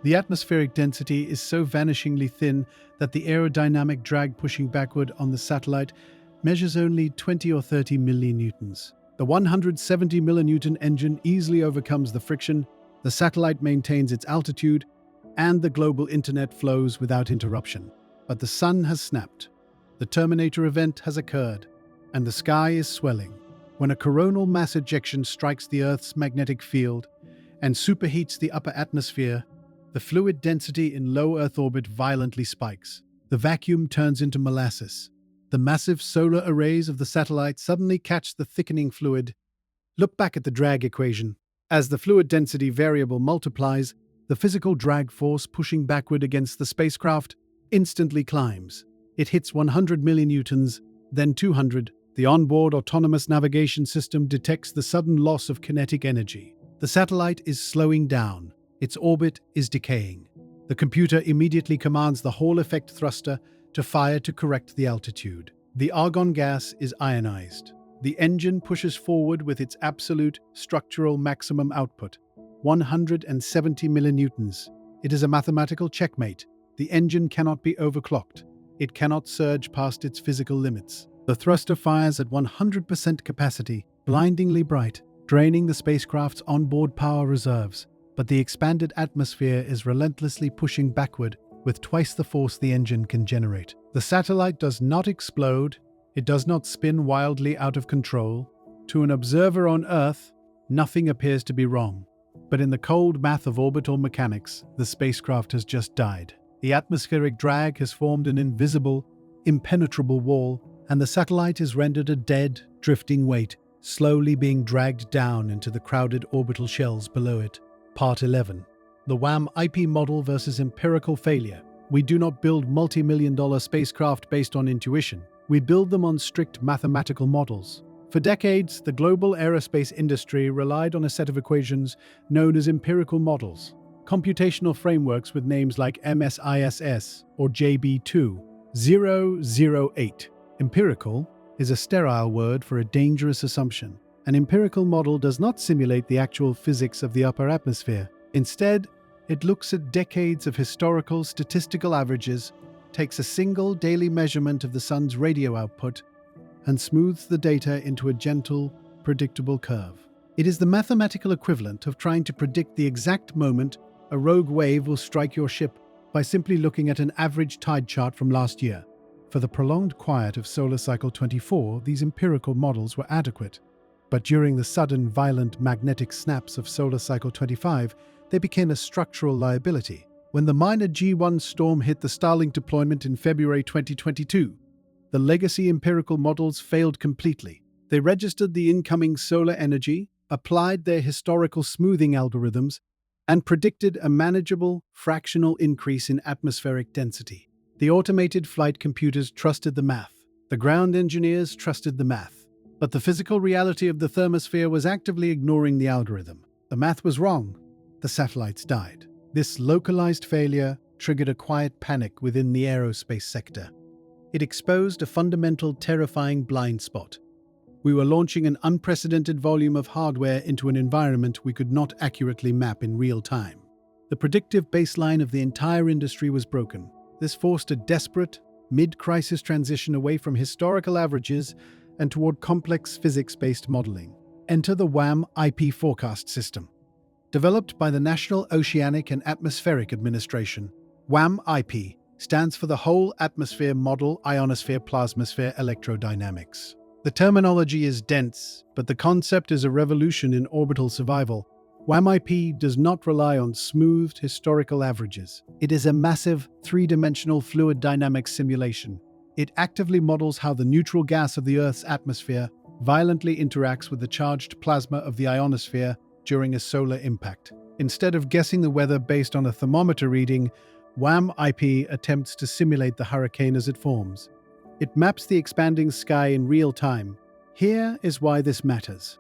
The atmospheric density is so vanishingly thin that the aerodynamic drag pushing backward on the satellite measures only 20 or 30 millinewtons. The 170 millinewton engine easily overcomes the friction, the satellite maintains its altitude, and the global internet flows without interruption. But the sun has snapped. The Terminator event has occurred, and the sky is swelling. When a coronal mass ejection strikes the Earth's magnetic field and superheats the upper atmosphere, the fluid density in low Earth orbit violently spikes. The vacuum turns into molasses. The massive solar arrays of the satellite suddenly catch the thickening fluid. Look back at the drag equation. As the fluid density variable multiplies, the physical drag force pushing backward against the spacecraft instantly climbs. It hits 100 millinewtons, then 200. The onboard autonomous navigation system detects the sudden loss of kinetic energy. The satellite is slowing down. Its orbit is decaying. The computer immediately commands the Hall effect thruster to fire to correct the altitude. The argon gas is ionized. The engine pushes forward with its absolute structural maximum output, 170 millinewtons. It is a mathematical checkmate. The engine cannot be overclocked. It cannot surge past its physical limits. The thruster fires at 100% capacity, blindingly bright, draining the spacecraft's onboard power reserves. But the expanded atmosphere is relentlessly pushing backward with twice the force the engine can generate. The satellite does not explode. It does not spin wildly out of control. To an observer on Earth, nothing appears to be wrong. But in the cold math of orbital mechanics, the spacecraft has just died. The atmospheric drag has formed an invisible, impenetrable wall, and the satellite is rendered a dead, drifting weight, slowly being dragged down into the crowded orbital shells below it. Part 11. The WAM IP model versus empirical failure. We do not build multi-million-dollar spacecraft based on intuition. We build them on strict mathematical models. For decades, the global aerospace industry relied on a set of equations known as empirical models, computational frameworks with names like MSISS or JB2008. Empirical is a sterile word for a dangerous assumption. An empirical model does not simulate the actual physics of the upper atmosphere. Instead, it looks at decades of historical statistical averages, takes a single daily measurement of the sun's radio output, and smooths the data into a gentle, predictable curve. It is the mathematical equivalent of trying to predict the exact moment a rogue wave will strike your ship by simply looking at an average tide chart from last year. For the prolonged quiet of solar cycle 24, these empirical models were adequate. But during the sudden, violent magnetic snaps of solar cycle 25, they became a structural liability. When the minor G1 storm hit the Starlink deployment in February 2022, the legacy empirical models failed completely. They registered the incoming solar energy, applied their historical smoothing algorithms, and predicted a manageable, fractional increase in atmospheric density. The automated flight computers trusted the math. The ground engineers trusted the math. But the physical reality of the thermosphere was actively ignoring the algorithm. The math was wrong. The satellites died. This localized failure triggered a quiet panic within the aerospace sector. It exposed a fundamental, terrifying blind spot. We were launching an unprecedented volume of hardware into an environment we could not accurately map in real time. The predictive baseline of the entire industry was broken. This forced a desperate, mid-crisis transition away from historical averages and toward complex physics-based modeling. Enter the WAM IP forecast system. Developed by the National Oceanic and Atmospheric Administration, WAM IP stands for the Whole Atmosphere Model Ionosphere Plasmasphere Electrodynamics. The terminology is dense, but the concept is a revolution in orbital survival. WAM IP does not rely on smoothed historical averages. It is a massive, three-dimensional fluid dynamics simulation. It actively models how the neutral gas of the Earth's atmosphere violently interacts with the charged plasma of the ionosphere during a solar impact. Instead of guessing the weather based on a thermometer reading, WAM IP attempts to simulate the hurricane as it forms. It maps the expanding sky in real time. Here is why this matters.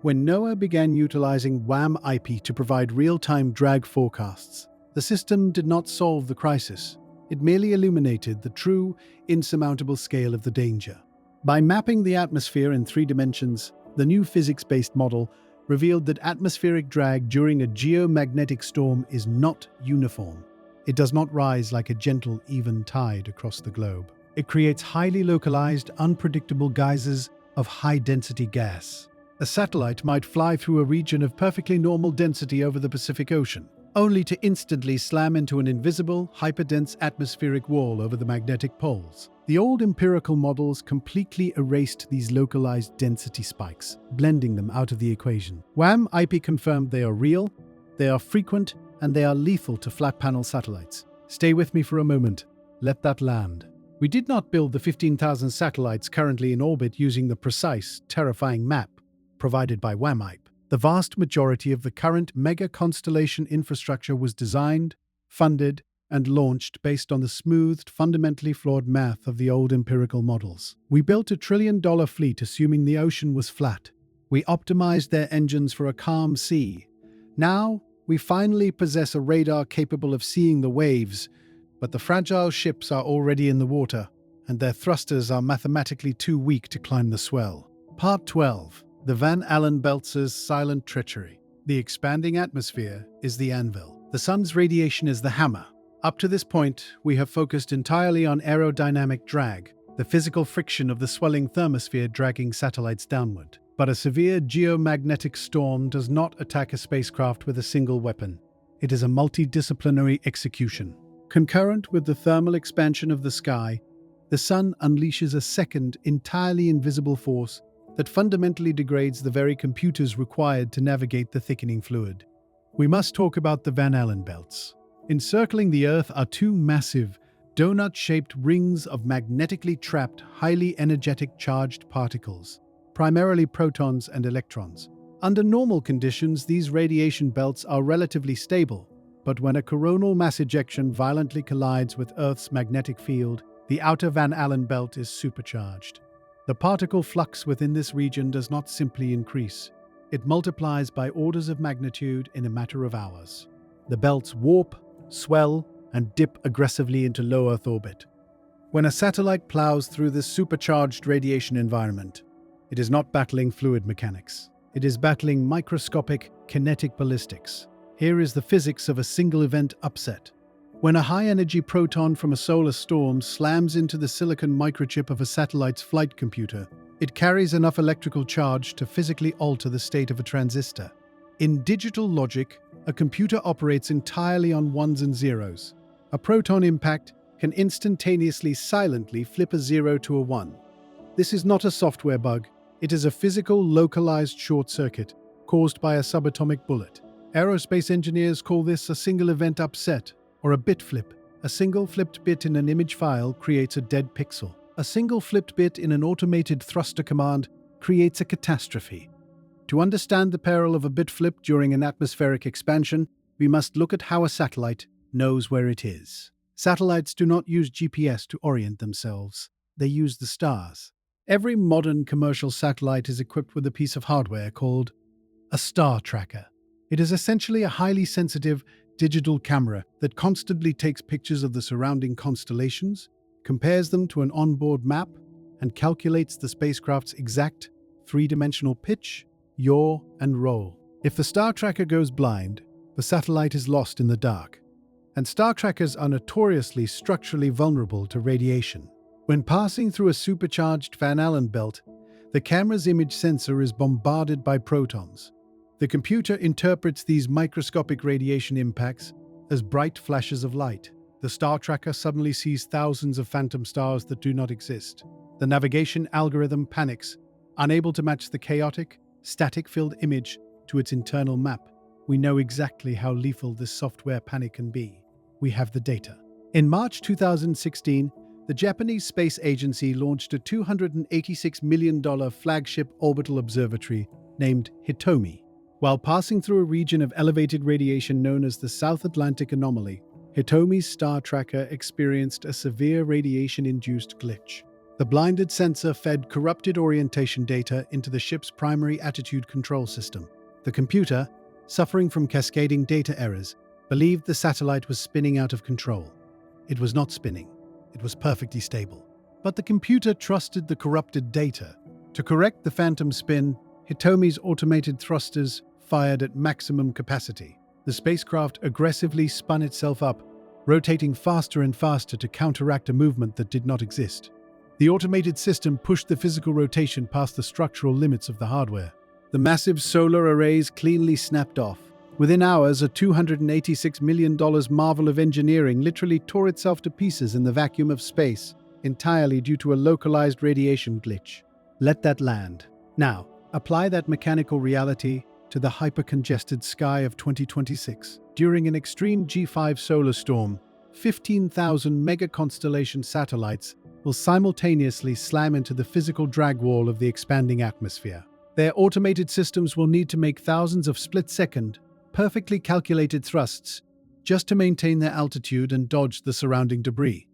When NOAA began utilizing WAM IP to provide real-time drag forecasts, the system did not solve the crisis. It merely illuminated the true, insurmountable scale of the danger. By mapping the atmosphere in 3 dimensions, the new physics-based model revealed that atmospheric drag during a geomagnetic storm is not uniform. It does not rise like a gentle, even tide across the globe. It creates highly localized, unpredictable geysers of high-density gas. A satellite might fly through a region of perfectly normal density over the Pacific Ocean, only to instantly slam into an invisible, hyperdense atmospheric wall over the magnetic poles. The old empirical models completely erased these localized density spikes, blending them out of the equation. WAM IP confirmed they are real, they are frequent, and they are lethal to flat-panel satellites. Stay with me for a moment. Let that land. We did not build the 15,000 satellites currently in orbit using the precise, terrifying map provided by WAM IP. The vast majority of the current mega-constellation infrastructure was designed, funded, and launched based on the smoothed, fundamentally flawed math of the old empirical models. We built a trillion-dollar fleet assuming the ocean was flat. We optimized their engines for a calm sea. Now, we finally possess a radar capable of seeing the waves, but the fragile ships are already in the water, and their thrusters are mathematically too weak to climb the swell. Part 12. The Van Allen Belts' Silent Treachery. The expanding atmosphere is the anvil. The sun's radiation is the hammer. Up to this point, we have focused entirely on aerodynamic drag, the physical friction of the swelling thermosphere dragging satellites downward. But a severe geomagnetic storm does not attack a spacecraft with a single weapon. It is a multidisciplinary execution. Concurrent with the thermal expansion of the sky, the sun unleashes a second, entirely invisible force that fundamentally degrades the very computers required to navigate the thickening fluid. We must talk about the Van Allen belts. Encircling the Earth are 2 massive, donut-shaped rings of magnetically trapped, highly energetic charged particles, primarily protons and electrons. Under normal conditions, these radiation belts are relatively stable, but when a coronal mass ejection violently collides with Earth's magnetic field, the outer Van Allen belt is supercharged. The particle flux within this region does not simply increase. It multiplies by orders of magnitude in a matter of hours. The belts warp, swell, and dip aggressively into low Earth orbit. When a satellite plows through this supercharged radiation environment, it is not battling fluid mechanics. It is battling microscopic kinetic ballistics. Here is the physics of a single event upset. When a high-energy proton from a solar storm slams into the silicon microchip of a satellite's flight computer, it carries enough electrical charge to physically alter the state of a transistor. In digital logic, a computer operates entirely on ones and zeros. A proton impact can instantaneously silently flip a 0 to a 1. This is not a software bug. It is a physical, localized short circuit caused by a subatomic bullet. Aerospace engineers call this a single event upset, or a bit flip. A single flipped bit in an image file creates a dead pixel. A single flipped bit in an automated thruster command creates a catastrophe. To understand the peril of a bit flip during an atmospheric expansion, we must look at how a satellite knows where it is. Satellites do not use GPS to orient themselves. They use the stars. Every modern commercial satellite is equipped with a piece of hardware called a star tracker. It is essentially a highly sensitive digital camera that constantly takes pictures of the surrounding constellations, compares them to an onboard map, and calculates the spacecraft's exact three-dimensional pitch, yaw, and roll. If the star tracker goes blind, the satellite is lost in the dark. And star trackers are notoriously structurally vulnerable to radiation. When passing through a supercharged Van Allen belt, the camera's image sensor is bombarded by protons. The computer interprets these microscopic radiation impacts as bright flashes of light. The star tracker suddenly sees thousands of phantom stars that do not exist. The navigation algorithm panics, unable to match the chaotic, static-filled image to its internal map. We know exactly how lethal this software panic can be. We have the data. In March 2016, the Japanese Space Agency launched a $286 million flagship orbital observatory named Hitomi. While passing through a region of elevated radiation known as the South Atlantic Anomaly, Hitomi's star tracker experienced a severe radiation-induced glitch. The blinded sensor fed corrupted orientation data into the ship's primary attitude control system. The computer, suffering from cascading data errors, believed the satellite was spinning out of control. It was not spinning. It was perfectly stable. But the computer trusted the corrupted data. To correct the phantom spin, Hitomi's automated thrusters fired at maximum capacity. The spacecraft aggressively spun itself up, rotating faster and faster to counteract a movement that did not exist. The automated system pushed the physical rotation past the structural limits of the hardware. The massive solar arrays cleanly snapped off. Within hours, a $286 million marvel of engineering literally tore itself to pieces in the vacuum of space, entirely due to a localized radiation glitch. Let that land. Now, apply that mechanical reality to the hyper-congested sky of 2026. During an extreme G5 solar storm, 15,000 mega-constellation satellites will simultaneously slam into the physical drag wall of the expanding atmosphere. Their automated systems will need to make thousands of split-second, perfectly calculated thrusts just to maintain their altitude and dodge the surrounding debris.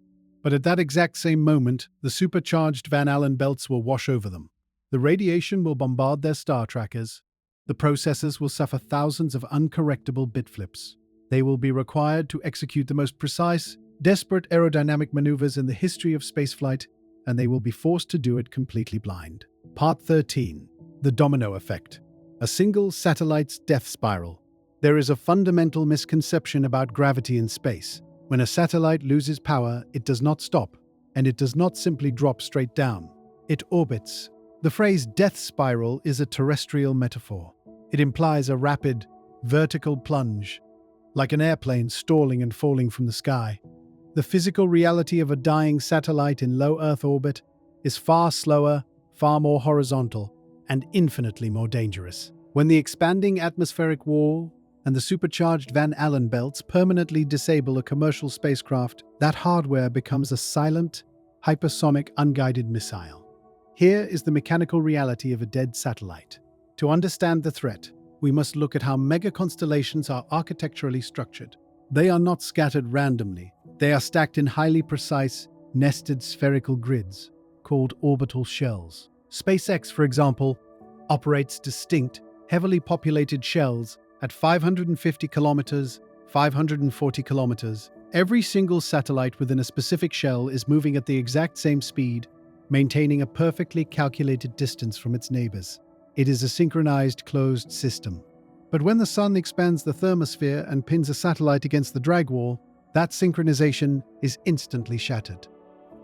But at that exact same moment, the supercharged Van Allen belts will wash over them. The radiation will bombard their star trackers. The processors will suffer thousands of uncorrectable bit flips. They will be required to execute the most precise, desperate aerodynamic maneuvers in the history of spaceflight, and they will be forced to do it completely blind. Part 13. The domino effect. A single satellite's death spiral. There is a fundamental misconception about gravity in space. When a satellite loses power, it does not stop, and it does not simply drop straight down. It orbits. The phrase death spiral is a terrestrial metaphor. It implies a rapid, vertical plunge, like an airplane stalling and falling from the sky. The physical reality of a dying satellite in low Earth orbit is far slower, far more horizontal, and infinitely more dangerous. When the expanding atmospheric wall and the supercharged Van Allen belts permanently disable a commercial spacecraft, that hardware becomes a silent, hypersonic, unguided missile. Here is the mechanical reality of a dead satellite. To understand the threat, we must look at how mega-constellations are architecturally structured. They are not scattered randomly. They are stacked in highly precise, nested spherical grids, called orbital shells. SpaceX, for example, operates distinct, heavily populated shells at 550 kilometers, 540 kilometers. Every single satellite within a specific shell is moving at the exact same speed, maintaining a perfectly calculated distance from its neighbors. It is a synchronized, closed system. But when the Sun expands the thermosphere and pins a satellite against the drag wall, that synchronization is instantly shattered.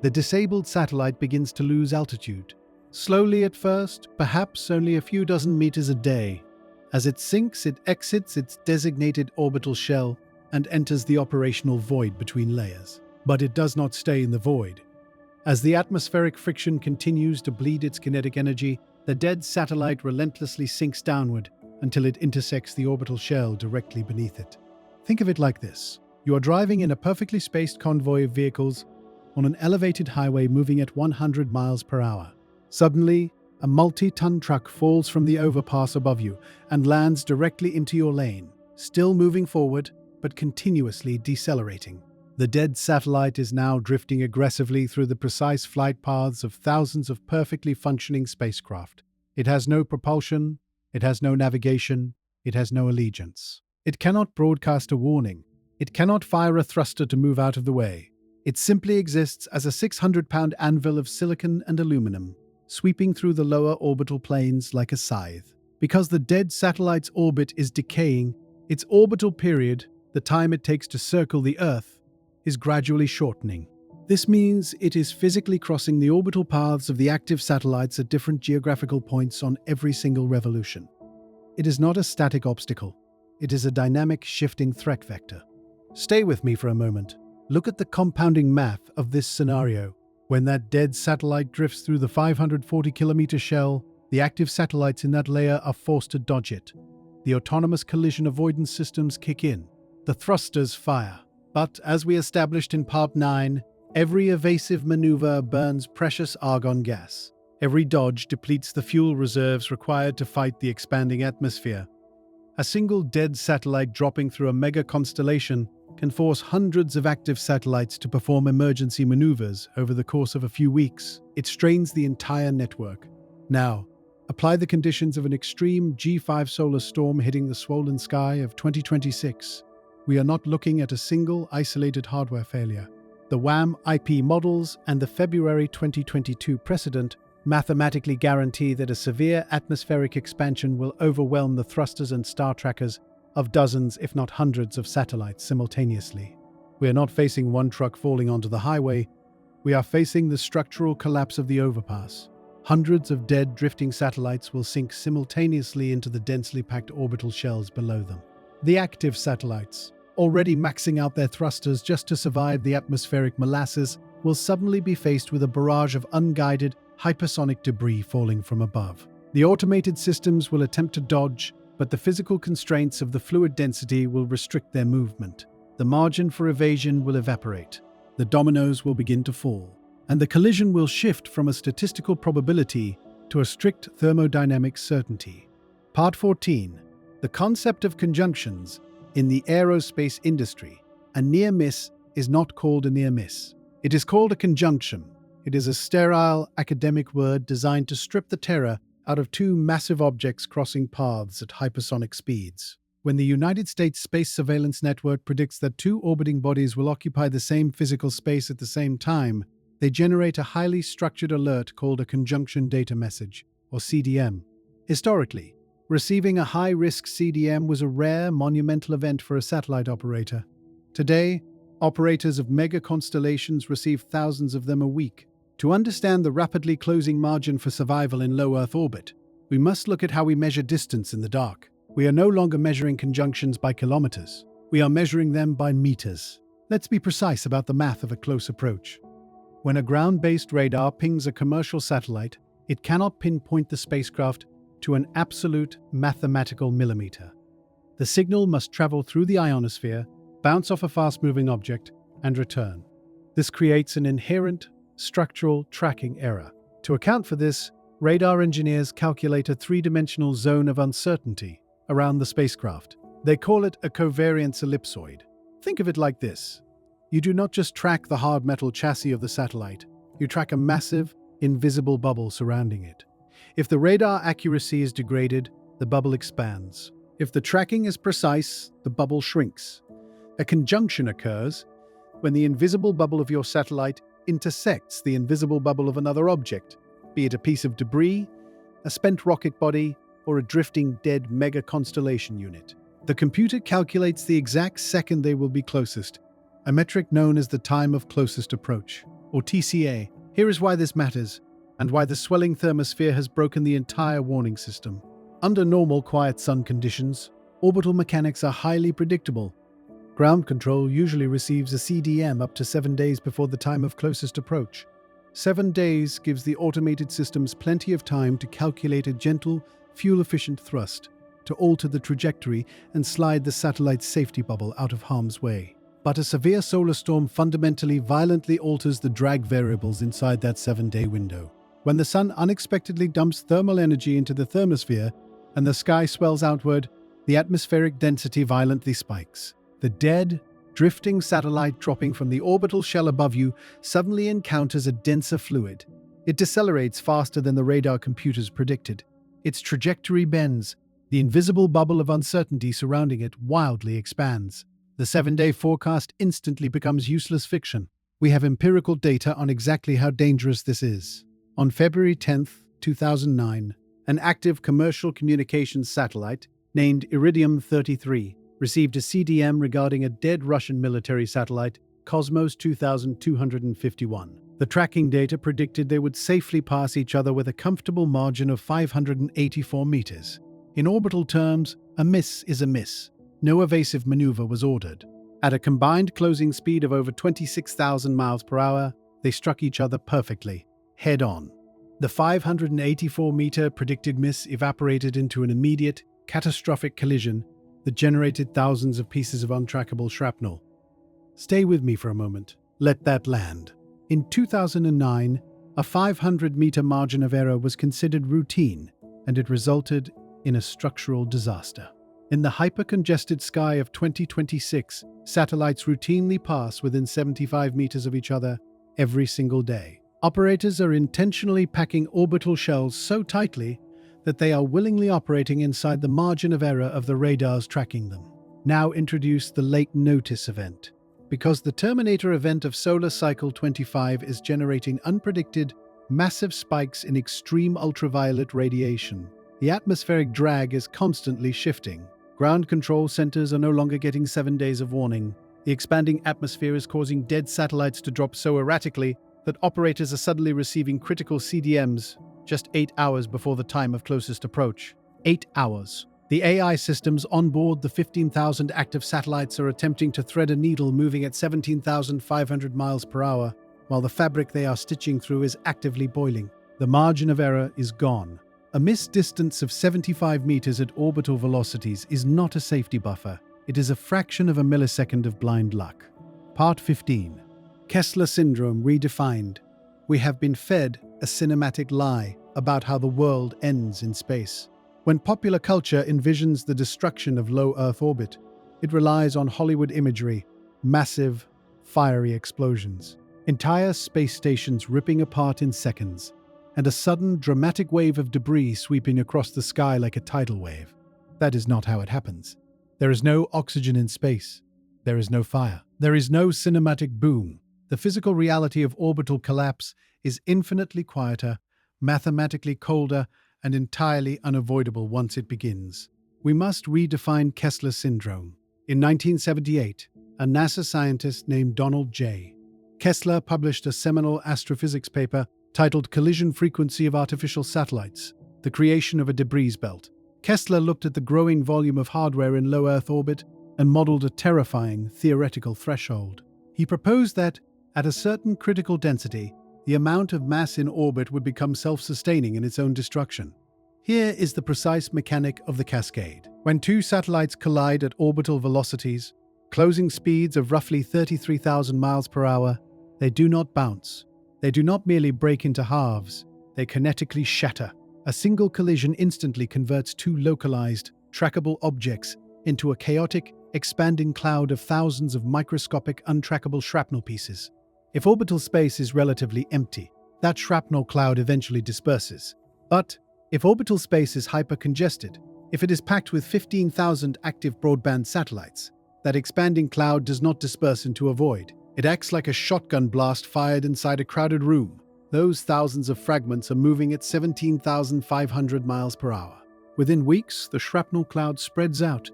The disabled satellite begins to lose altitude. Slowly at first, perhaps only a few dozen meters a day. As it sinks, it exits its designated orbital shell and enters the operational void between layers. But it does not stay in the void. As the atmospheric friction continues to bleed its kinetic energy, the dead satellite relentlessly sinks downward until it intersects the orbital shell directly beneath it. Think of it like this. You are driving in a perfectly spaced convoy of vehicles on an elevated highway moving at 100 miles per hour. Suddenly, a multi-ton truck falls from the overpass above you and lands directly into your lane, still moving forward, but continuously decelerating. The dead satellite is now drifting aggressively through the precise flight paths of thousands of perfectly functioning spacecraft. It has no propulsion, it has no navigation, it has no allegiance. It cannot broadcast a warning. It cannot fire a thruster to move out of the way. It simply exists as a 600-pound anvil of silicon and aluminum, sweeping through the lower orbital planes like a scythe. Because the dead satellite's orbit is decaying, its orbital period, the time it takes to circle the Earth, is gradually shortening. This means it is physically crossing the orbital paths of the active satellites at different geographical points on every single revolution. It is not a static obstacle. It is a dynamic, shifting threat vector. Stay with me for a moment. Look at the compounding math of this scenario. When that dead satellite drifts through the 540-kilometer shell, the active satellites in that layer are forced to dodge it. The autonomous collision avoidance systems kick in. The thrusters fire. But, as we established in Part 9, every evasive maneuver burns precious argon gas. Every dodge depletes the fuel reserves required to fight the expanding atmosphere. A single dead satellite dropping through a mega-constellation can force hundreds of active satellites to perform emergency maneuvers over the course of a few weeks. It strains the entire network. Now, apply the conditions of an extreme G5 solar storm hitting the swollen sky of 2026. We are not looking at a single, isolated hardware failure. The WAM IP models and the February 2022 precedent mathematically guarantee that a severe atmospheric expansion will overwhelm the thrusters and star trackers of dozens, if not hundreds, of satellites simultaneously. We are not facing one truck falling onto the highway. We are facing the structural collapse of the overpass. Hundreds of dead, drifting satellites will sink simultaneously into the densely packed orbital shells below them. The active satellites, already maxing out their thrusters just to survive the atmospheric molasses, will suddenly be faced with a barrage of unguided, hypersonic debris falling from above. The automated systems will attempt to dodge, but the physical constraints of the fluid density will restrict their movement. The margin for evasion will evaporate. The dominoes will begin to fall, and the collision will shift from a statistical probability to a strict thermodynamic certainty. Part 14. The concept of conjunctions. In the aerospace industry, a near miss is not called a near miss. It is called a conjunction. It is a sterile, academic word designed to strip the terror out of two massive objects crossing paths at hypersonic speeds. When the United States Space Surveillance Network predicts that two orbiting bodies will occupy the same physical space at the same time, they generate a highly structured alert called a conjunction data message, or CDM. Historically, receiving a high-risk CDM was a rare, monumental event for a satellite operator. Today, operators of mega-constellations receive thousands of them a week. To understand the rapidly closing margin for survival in low Earth orbit, we must look at how we measure distance in the dark. We are no longer measuring conjunctions by kilometers. We are measuring them by meters. Let's be precise about the math of a close approach. When a ground-based radar pings a commercial satellite, it cannot pinpoint the spacecraft to an absolute mathematical millimeter. The signal must travel through the ionosphere, bounce off a fast-moving object, and return. This creates an inherent structural tracking error. To account for this, radar engineers calculate a three-dimensional zone of uncertainty around the spacecraft. They call it a covariance ellipsoid. Think of it like this. You do not just track the hard metal chassis of the satellite, you track a massive, invisible bubble surrounding it. If the radar accuracy is degraded, the bubble expands. If the tracking is precise, the bubble shrinks. A conjunction occurs when the invisible bubble of your satellite intersects the invisible bubble of another object, be it a piece of debris, a spent rocket body, or a drifting dead mega-constellation unit. The computer calculates the exact second they will be closest, a metric known as the time of closest approach, or TCA. Here is why this matters, and why the swelling thermosphere has broken the entire warning system. Under normal quiet sun conditions, orbital mechanics are highly predictable. Ground control usually receives a CDM up to 7 days before the time of closest approach. 7 days gives the automated systems plenty of time to calculate a gentle, fuel-efficient thrust, to alter the trajectory and slide the satellite's safety bubble out of harm's way. But a severe solar storm fundamentally violently alters the drag variables inside that 7-day window. When the sun unexpectedly dumps thermal energy into the thermosphere and the sky swells outward, the atmospheric density violently spikes. The dead, drifting satellite dropping from the orbital shell above you suddenly encounters a denser fluid. It decelerates faster than the radar computers predicted. Its trajectory bends. The invisible bubble of uncertainty surrounding it wildly expands. The 7-day forecast instantly becomes useless fiction. We have empirical data on exactly how dangerous this is. On February 10, 2009, an active commercial communications satellite named Iridium-33 received a CDM regarding a dead Russian military satellite, Cosmos 2251. The tracking data predicted they would safely pass each other with a comfortable margin of 584 meters. In orbital terms, a miss is a miss. No evasive maneuver was ordered. At a combined closing speed of over 26,000 miles per hour, they struck each other perfectly, head-on. The 584-meter predicted miss evaporated into an immediate, catastrophic collision that generated thousands of pieces of untrackable shrapnel. Stay with me for a moment. Let that land. In 2009, a 500-meter margin of error was considered routine, and it resulted in a structural disaster. In the hyper-congested sky of 2026, satellites routinely pass within 75 meters of each other every single day. Operators are intentionally packing orbital shells so tightly that they are willingly operating inside the margin of error of the radars tracking them. Now introduce the late notice event. Because the Terminator event of solar cycle 25 is generating unpredicted, massive spikes in extreme ultraviolet radiation. The atmospheric drag is constantly shifting. Ground control centers are no longer getting 7 days of warning. The expanding atmosphere is causing dead satellites to drop so erratically that operators are suddenly receiving critical CDMs just 8 hours before the time of closest approach. 8 hours. The AI systems on board the 15,000 active satellites are attempting to thread a needle moving at 17,500 miles per hour, while the fabric they are stitching through is actively boiling. The margin of error is gone. A missed distance of 75 meters at orbital velocities is not a safety buffer. It is a fraction of a millisecond of blind luck. Part 15. Kessler Syndrome redefined. We have been fed a cinematic lie about how the world ends in space. When popular culture envisions the destruction of low Earth orbit, it relies on Hollywood imagery, massive, fiery explosions, entire space stations ripping apart in seconds, and a sudden, dramatic wave of debris sweeping across the sky like a tidal wave. That is not how it happens. There is no oxygen in space. There is no fire. There is no cinematic boom. The physical reality of orbital collapse is infinitely quieter, mathematically colder, and entirely unavoidable once it begins. We must redefine Kessler Syndrome. In 1978, a NASA scientist named Donald J. Kessler published a seminal astrophysics paper titled Collision Frequency of Artificial Satellites, the Creation of a Debris Belt. Kessler looked at the growing volume of hardware in low Earth orbit and modeled a terrifying theoretical threshold. He proposed that, at a certain critical density, the amount of mass in orbit would become self-sustaining in its own destruction. Here is the precise mechanic of the cascade. When two satellites collide at orbital velocities, closing speeds of roughly 33,000 miles per hour, they do not bounce. They do not merely break into halves, they kinetically shatter. A single collision instantly converts two localized, trackable objects into a chaotic, expanding cloud of thousands of microscopic, untrackable shrapnel pieces. If orbital space is relatively empty, that shrapnel cloud eventually disperses. But if orbital space is hyper-congested, if it is packed with 15,000 active broadband satellites, that expanding cloud does not disperse into a void. It acts like a shotgun blast fired inside a crowded room. Those thousands of fragments are moving at 17,500 miles per hour. Within weeks, the shrapnel cloud spreads out,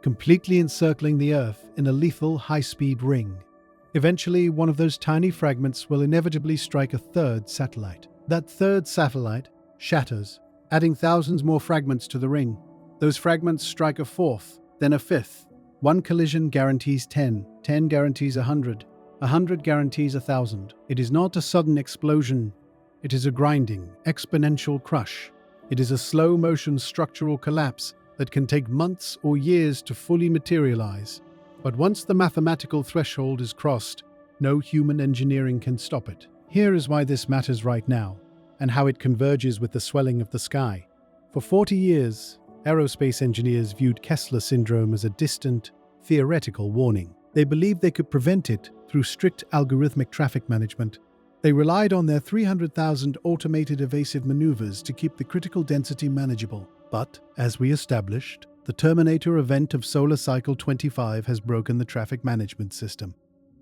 completely encircling the Earth in a lethal high-speed ring. Eventually, one of those tiny fragments will inevitably strike a third satellite. That third satellite shatters, adding thousands more fragments to the ring. Those fragments strike a fourth, then a fifth. One collision guarantees 10, 10 guarantees 100, 100 guarantees 1,000. It is not a sudden explosion. It is a grinding, exponential crush. It is a slow-motion structural collapse that can take months or years to fully materialize. But once the mathematical threshold is crossed, no human engineering can stop it. Here is why this matters right now, and how it converges with the swelling of the sky. For 40 years, aerospace engineers viewed Kessler Syndrome as a distant, theoretical warning. They believed they could prevent it through strict algorithmic traffic management. They relied on their 300,000 automated evasive maneuvers to keep the critical density manageable. But, as we established, the Terminator event of solar cycle 25 has broken the traffic management system.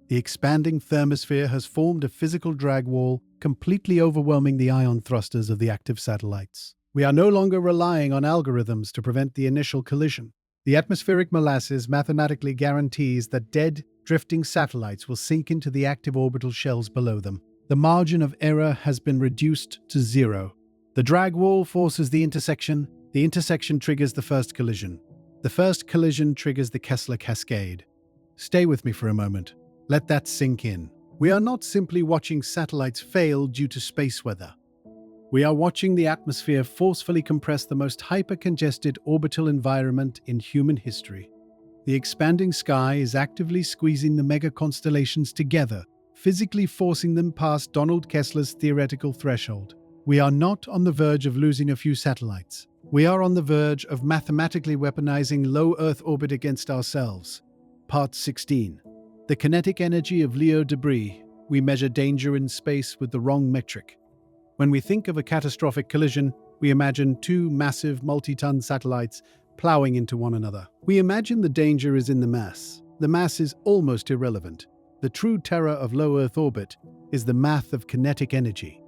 The expanding thermosphere has formed a physical drag wall, completely overwhelming the ion thrusters of the active satellites. We are no longer relying on algorithms to prevent the initial collision. The atmospheric molasses mathematically guarantees that dead, drifting satellites will sink into the active orbital shells below them. The margin of error has been reduced to zero. The drag wall forces the intersection triggers the first collision. The first collision triggers the Kessler cascade. Stay with me for a moment. Let that sink in. We are not simply watching satellites fail due to space weather. We are watching the atmosphere forcefully compress the most hyper-congested orbital environment in human history. The expanding sky is actively squeezing the mega-constellations together, physically forcing them past Donald Kessler's theoretical threshold. We are not on the verge of losing a few satellites. We are on the verge of mathematically weaponizing low Earth orbit against ourselves. Part 16. The kinetic energy of LEO debris. We measure danger in space with the wrong metric. When we think of a catastrophic collision, we imagine two massive multi-ton satellites plowing into one another. We imagine the danger is in the mass. The mass is almost irrelevant. The true terror of low Earth orbit is the math of kinetic energy.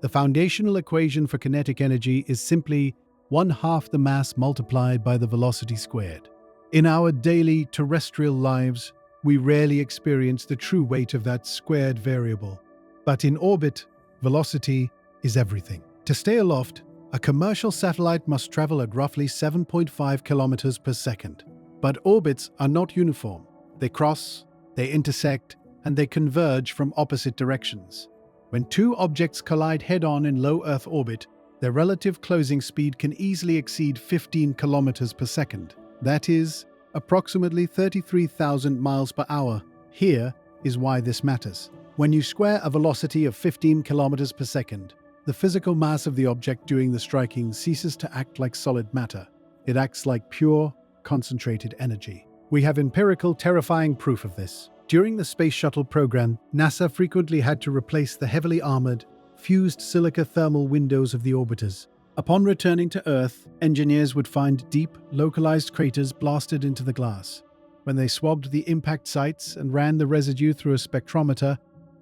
The foundational equation for kinetic energy is simply 1/2 the mass multiplied by the velocity squared. In our daily terrestrial lives, we rarely experience the true weight of that squared variable. But in orbit, velocity is everything. To stay aloft, a commercial satellite must travel at roughly 7.5 kilometers per second. But orbits are not uniform. They cross, they intersect, and they converge from opposite directions. When two objects collide head-on in low Earth orbit, their relative closing speed can easily exceed 15 kilometers per second. That is, approximately 33,000 miles per hour. Here is why this matters. When you square a velocity of 15 kilometers per second, the physical mass of the object doing the striking ceases to act like solid matter. It acts like pure, concentrated energy. We have empirical, terrifying proof of this. During the Space Shuttle program, NASA frequently had to replace the heavily armored, fused silica thermal windows of the orbiters. Upon returning to Earth, engineers would find deep, localized craters blasted into the glass. When they swabbed the impact sites and ran the residue through a spectrometer,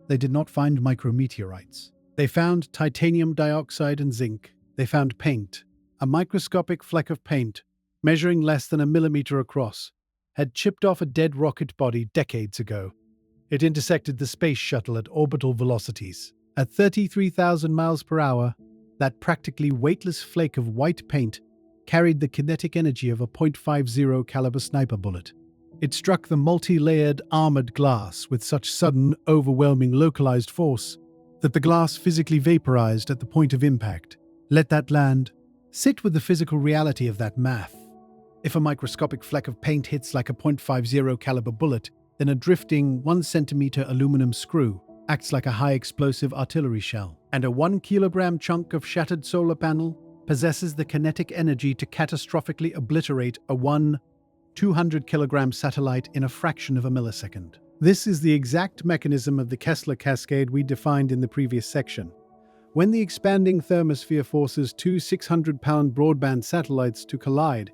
they did not find micrometeorites. They found titanium dioxide and zinc. They found paint. A microscopic fleck of paint, measuring less than a millimeter across, had chipped off a dead rocket body decades ago. It intersected the space shuttle at orbital velocities. At 33,000 miles per hour, that practically weightless flake of white paint carried the kinetic energy of a .50 caliber sniper bullet. It struck the multi-layered armored glass with such sudden, overwhelming localized force that the glass physically vaporized at the point of impact. Let that land. Sit with the physical reality of that math. If a microscopic fleck of paint hits like a .50 caliber bullet, then a drifting 1 centimeter aluminum screw acts like a high-explosive artillery shell, and a 1 kilogram chunk of shattered solar panel possesses the kinetic energy to catastrophically obliterate a 200 kilogram satellite in a fraction of a millisecond. This is the exact mechanism of the Kessler cascade we defined in the previous section. When the expanding thermosphere forces two 600-pound broadband satellites to collide,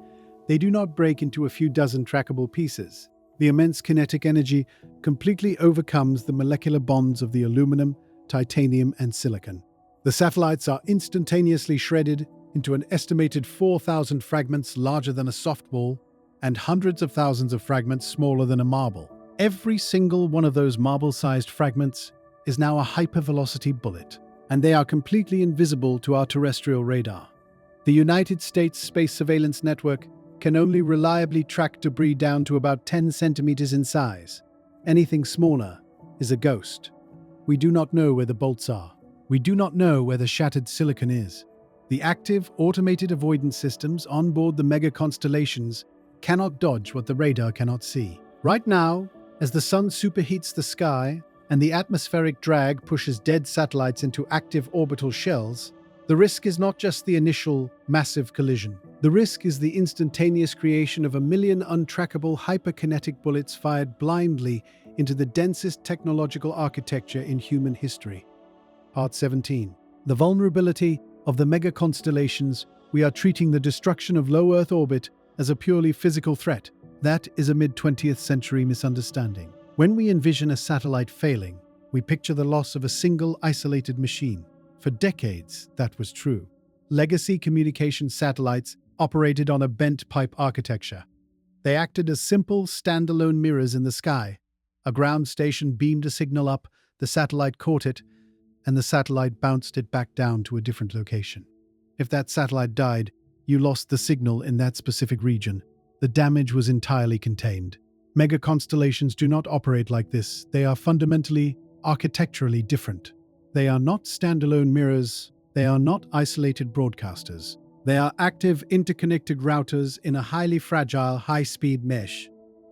they do not break into a few dozen trackable pieces. The immense kinetic energy completely overcomes the molecular bonds of the aluminum, titanium, and silicon. The satellites are instantaneously shredded into an estimated 4,000 fragments larger than a softball and hundreds of thousands of fragments smaller than a marble. Every single one of those marble-sized fragments is now a hypervelocity bullet, and they are completely invisible to our terrestrial radar. The United States Space Surveillance Network can only reliably track debris down to about 10 centimeters in size. Anything smaller is a ghost. We do not know where the bolts are. We do not know where the shattered silicon is. The active, automated avoidance systems on board the mega-constellations cannot dodge what the radar cannot see. Right now, as the sun superheats the sky and the atmospheric drag pushes dead satellites into active orbital shells, the risk is not just the initial, massive collision. The risk is the instantaneous creation of a million untrackable hyperkinetic bullets fired blindly into the densest technological architecture in human history. Part 17. The vulnerability of the mega-constellations. We are treating the destruction of low Earth orbit as a purely physical threat. That is a mid-20th century misunderstanding. When we envision a satellite failing, we picture the loss of a single isolated machine. For decades, that was true. Legacy communication satellites operated on a bent pipe architecture. They acted as simple, standalone mirrors in the sky. A ground station beamed a signal up, the satellite caught it, and the satellite bounced it back down to a different location. If that satellite died, you lost the signal in that specific region. The damage was entirely contained. Mega-constellations do not operate like this. They are fundamentally, architecturally different. They are not standalone mirrors. They are not isolated broadcasters. They are active, interconnected routers in a highly fragile, high-speed mesh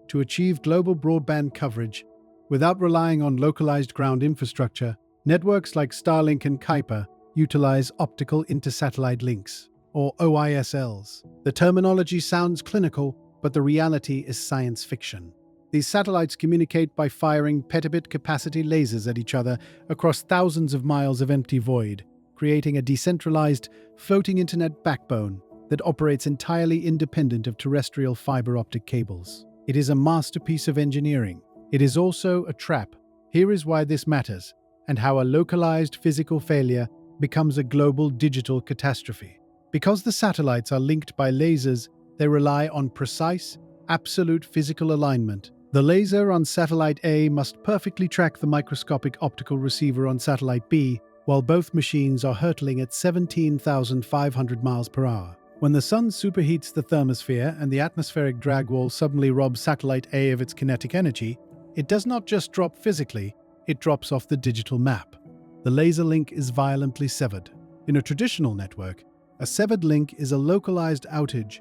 to achieve global broadband coverage without relying on localized ground infrastructure. Networks like Starlink and Kuiper utilize optical intersatellite links, or OISLs. The terminology sounds clinical, but the reality is science fiction. These satellites communicate by firing petabit-capacity lasers at each other across thousands of miles of empty void, creating a decentralized, floating internet backbone that operates entirely independent of terrestrial fiber optic cables. It is a masterpiece of engineering. It is also a trap. Here is why this matters, and how a localized physical failure becomes a global digital catastrophe. Because the satellites are linked by lasers, they rely on precise, absolute physical alignment. The laser on satellite A must perfectly track the microscopic optical receiver on satellite B, while both machines are hurtling at 17,500 miles per hour. When the sun superheats the thermosphere and the atmospheric drag wall suddenly robs satellite A of its kinetic energy, it does not just drop physically, it drops off the digital map. The laser link is violently severed. In a traditional network, a severed link is a localized outage.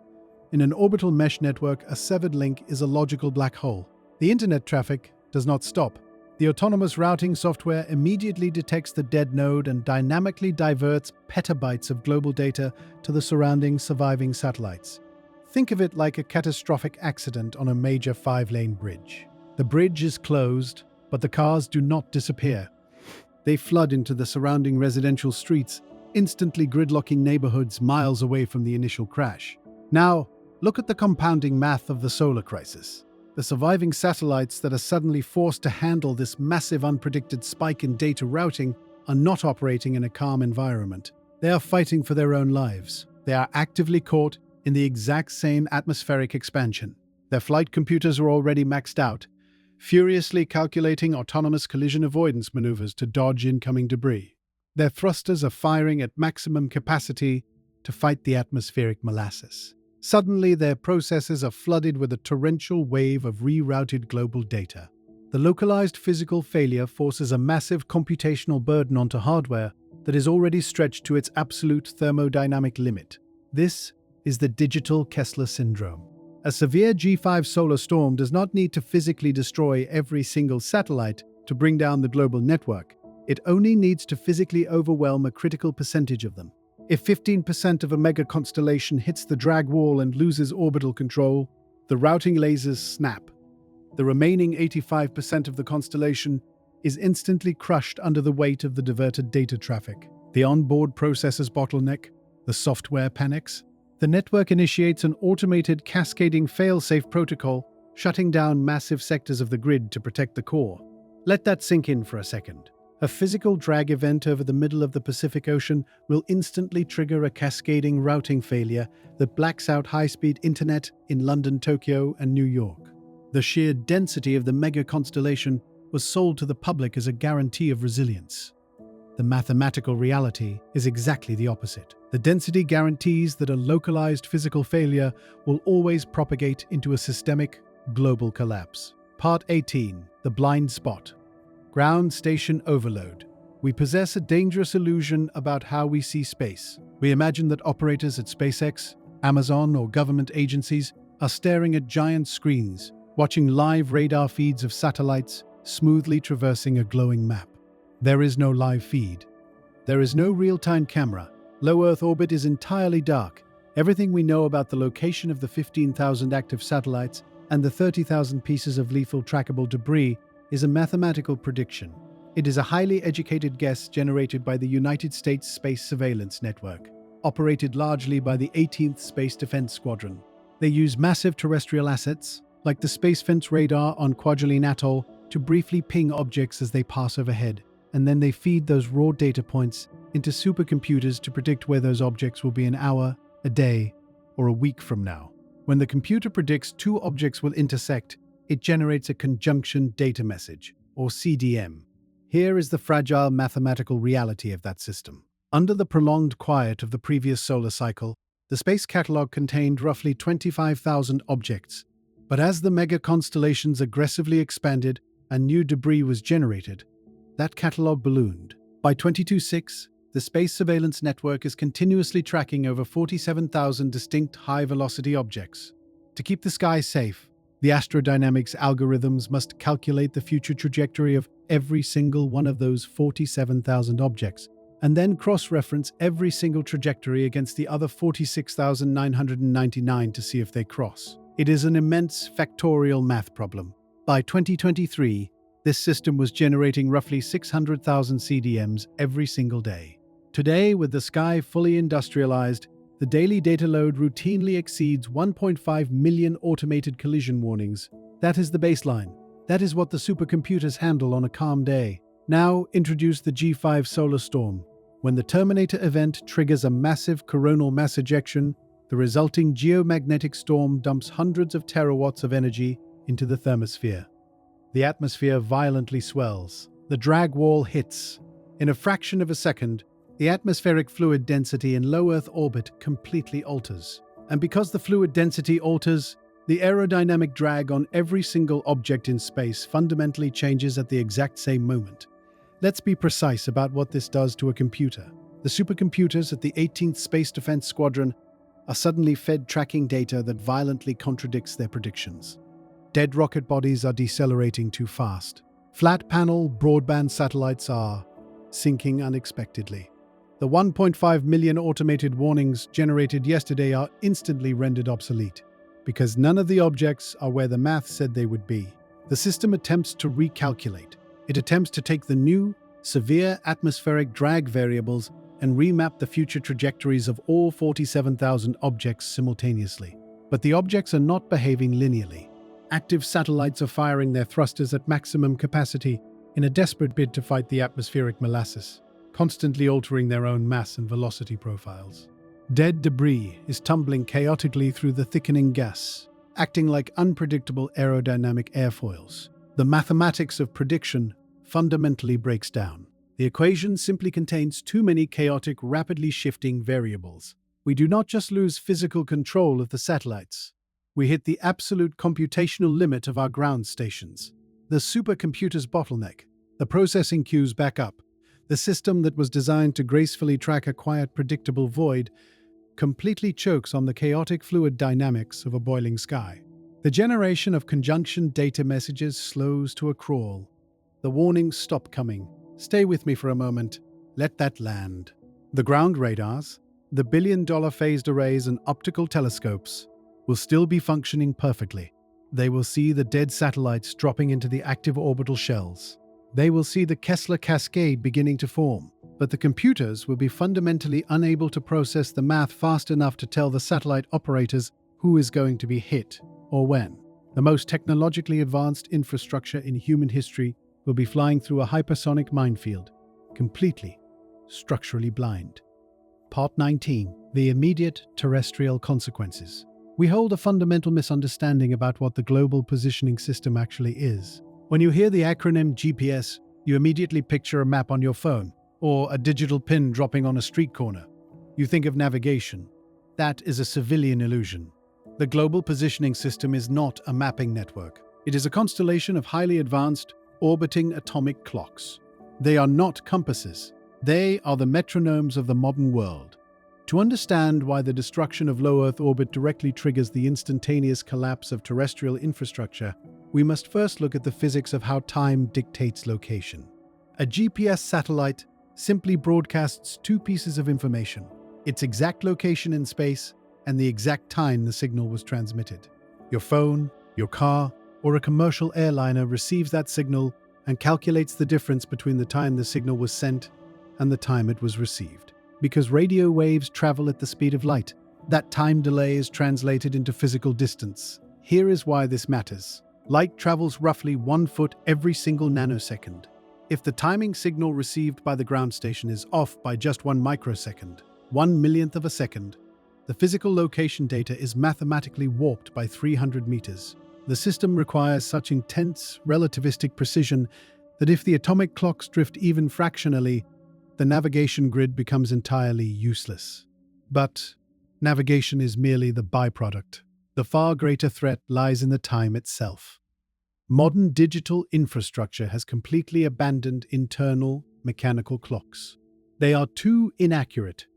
In an orbital mesh network, a severed link is a logical black hole. The internet traffic does not stop. The autonomous routing software immediately detects the dead node and dynamically diverts petabytes of global data to the surrounding surviving satellites. Think of it like a catastrophic accident on a major 5-lane bridge. The bridge is closed, but the cars do not disappear. They flood into the surrounding residential streets, instantly gridlocking neighborhoods miles away from the initial crash. Now, look at the compounding math of the solar crisis. The surviving satellites that are suddenly forced to handle this massive unpredicted spike in data routing are not operating in a calm environment. They are fighting for their own lives. They are actively caught in the exact same atmospheric expansion. Their flight computers are already maxed out, furiously calculating autonomous collision avoidance maneuvers to dodge incoming debris. Their thrusters are firing at maximum capacity to fight the atmospheric molasses. Suddenly, their processors are flooded with a torrential wave of rerouted global data. The localized physical failure forces a massive computational burden onto hardware that is already stretched to its absolute thermodynamic limit. This is the digital Kessler Syndrome. A severe G5 solar storm does not need to physically destroy every single satellite to bring down the global network. It only needs to physically overwhelm a critical percentage of them. If 15% of a mega-constellation hits the drag wall and loses orbital control, the routing lasers snap. The remaining 85% of the constellation is instantly crushed under the weight of the diverted data traffic. The onboard processor's bottleneck, the software panics. The network initiates an automated cascading fail-safe protocol, shutting down massive sectors of the grid to protect the core. Let that sink in for a second. A physical drag event over the middle of the Pacific Ocean will instantly trigger a cascading routing failure that blacks out high-speed internet in London, Tokyo, and New York. The sheer density of the mega-constellation was sold to the public as a guarantee of resilience. The mathematical reality is exactly the opposite. The density guarantees that a localized physical failure will always propagate into a systemic, global collapse. Part 18. The Blind Spot. Ground Station Overload. We possess a dangerous illusion about how we see space. We imagine that operators at SpaceX, Amazon, or government agencies are staring at giant screens, watching live radar feeds of satellites smoothly traversing a glowing map. There is no live feed. There is no real-time camera. Low Earth orbit is entirely dark. Everything we know about the location of the 15,000 active satellites and the 30,000 pieces of lethal trackable debris is a mathematical prediction. It is a highly educated guess generated by the United States Space Surveillance Network, operated largely by the 18th Space Defense Squadron. They use massive terrestrial assets, like the Space Fence radar on Kwajalein Atoll, to briefly ping objects as they pass overhead, and then they feed those raw data points into supercomputers to predict where those objects will be an hour, a day, or a week from now. When the computer predicts two objects will intersect, it generates a conjunction data message, or CDM. Here is the fragile mathematical reality of that system. Under the prolonged quiet of the previous solar cycle, the space catalog contained roughly 25,000 objects. But as the mega-constellations aggressively expanded and new debris was generated, that catalog ballooned. By 2026, the Space Surveillance Network is continuously tracking over 47,000 distinct high-velocity objects. To keep the sky safe, the astrodynamics algorithms must calculate the future trajectory of every single one of those 47,000 objects, and then cross-reference every single trajectory against the other 46,999 to see if they cross. It is an immense factorial math problem. By 2023, this system was generating roughly 600,000 CDMs every single day. Today, with the sky fully industrialized, the daily data load routinely exceeds 1.5 million automated collision warnings. That is the baseline. That is what the supercomputers handle on a calm day. Now introduce the G5 solar storm. When the Terminator event triggers a massive coronal mass ejection, the resulting geomagnetic storm dumps hundreds of terawatts of energy into the thermosphere. The atmosphere violently swells. The drag wall hits. In a fraction of a second, the atmospheric fluid density in low Earth orbit completely alters. And because the fluid density alters, the aerodynamic drag on every single object in space fundamentally changes at the exact same moment. Let's be precise about what this does to a computer. The supercomputers at the 18th Space Defense Squadron are suddenly fed tracking data that violently contradicts their predictions. Dead rocket bodies are decelerating too fast. Flat panel broadband satellites are sinking unexpectedly. The 1.5 million automated warnings generated yesterday are instantly rendered obsolete, because none of the objects are where the math said they would be. The system attempts to recalculate. It attempts to take the new, severe atmospheric drag variables and remap the future trajectories of all 47,000 objects simultaneously. But the objects are not behaving linearly. Active satellites are firing their thrusters at maximum capacity in a desperate bid to fight the atmospheric molasses, constantly altering their own mass and velocity profiles. Dead debris is tumbling chaotically through the thickening gas, acting like unpredictable aerodynamic airfoils. The mathematics of prediction fundamentally breaks down. The equation simply contains too many chaotic, rapidly shifting variables. We do not just lose physical control of the satellites. We hit the absolute computational limit of our ground stations. The supercomputer's bottleneck. The processing queues back up. The system that was designed to gracefully track a quiet, predictable void completely chokes on the chaotic fluid dynamics of a boiling sky. The generation of conjunction data messages slows to a crawl. The warnings stop coming. Stay with me for a moment. Let that land. The ground radars, the billion-dollar phased arrays and optical telescopes will still be functioning perfectly. They will see the dead satellites dropping into the active orbital shells. They will see the Kessler cascade beginning to form. but the computers will be fundamentally unable to process the math fast enough to tell the satellite operators who is going to be hit or when. The most technologically advanced infrastructure in human history will be flying through a hypersonic minefield, completely structurally blind. Part 19. The immediate terrestrial consequences. We hold a fundamental misunderstanding about what the global positioning system actually is. When you hear the acronym GPS, you immediately picture a map on your phone or a digital pin dropping on a street corner. You think of navigation. That is a civilian illusion. The global positioning system is not a mapping network. It is a constellation of highly advanced, orbiting atomic clocks. They are not compasses. They are the metronomes of the modern world. To understand why the destruction of low Earth orbit directly triggers the instantaneous collapse of terrestrial infrastructure, we must first look at the physics of how time dictates location. A GPS satellite simply broadcasts two pieces of information: its exact location in space and the exact time the signal was transmitted. Your phone, your car, or a commercial airliner receives that signal and calculates the difference between the time the signal was sent and the time it was received. Because radio waves travel at the speed of light, that time delay is translated into physical distance. Here is why this matters. Light travels roughly 1 foot every single nanosecond. If the timing signal received by the ground station is off by just 1 microsecond, 1/1,000,000th of a second, the physical location data is mathematically warped by 300 meters. The system requires such intense relativistic precision that if the atomic clocks drift even fractionally, the navigation grid becomes entirely useless. But navigation is merely the byproduct. The far greater threat lies in the time itself. Modern digital infrastructure has completely abandoned internal mechanical clocks. They are too inaccurate.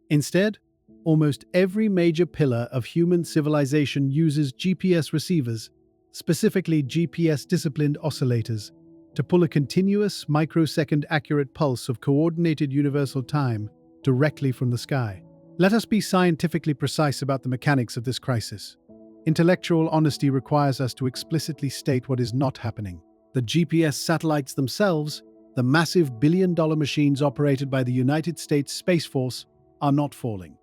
Instead, almost every major pillar of human civilization uses GPS receivers, specifically GPS-disciplined oscillators, to pull a continuous, microsecond accurate pulse of coordinated universal time directly from the sky. Let us be scientifically precise about the mechanics of this crisis. Intellectual honesty requires us to explicitly state what is not happening. The GPS satellites themselves, the massive billion-dollar machines operated by the United States Space Force, are not falling.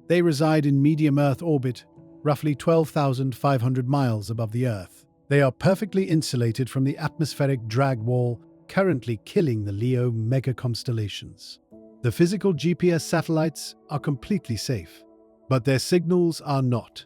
They reside in medium Earth orbit, roughly 12,500 miles above the Earth. They are perfectly insulated from the atmospheric drag wall currently killing the Leo mega-constellations. The physical GPS satellites are completely safe, but their signals are not.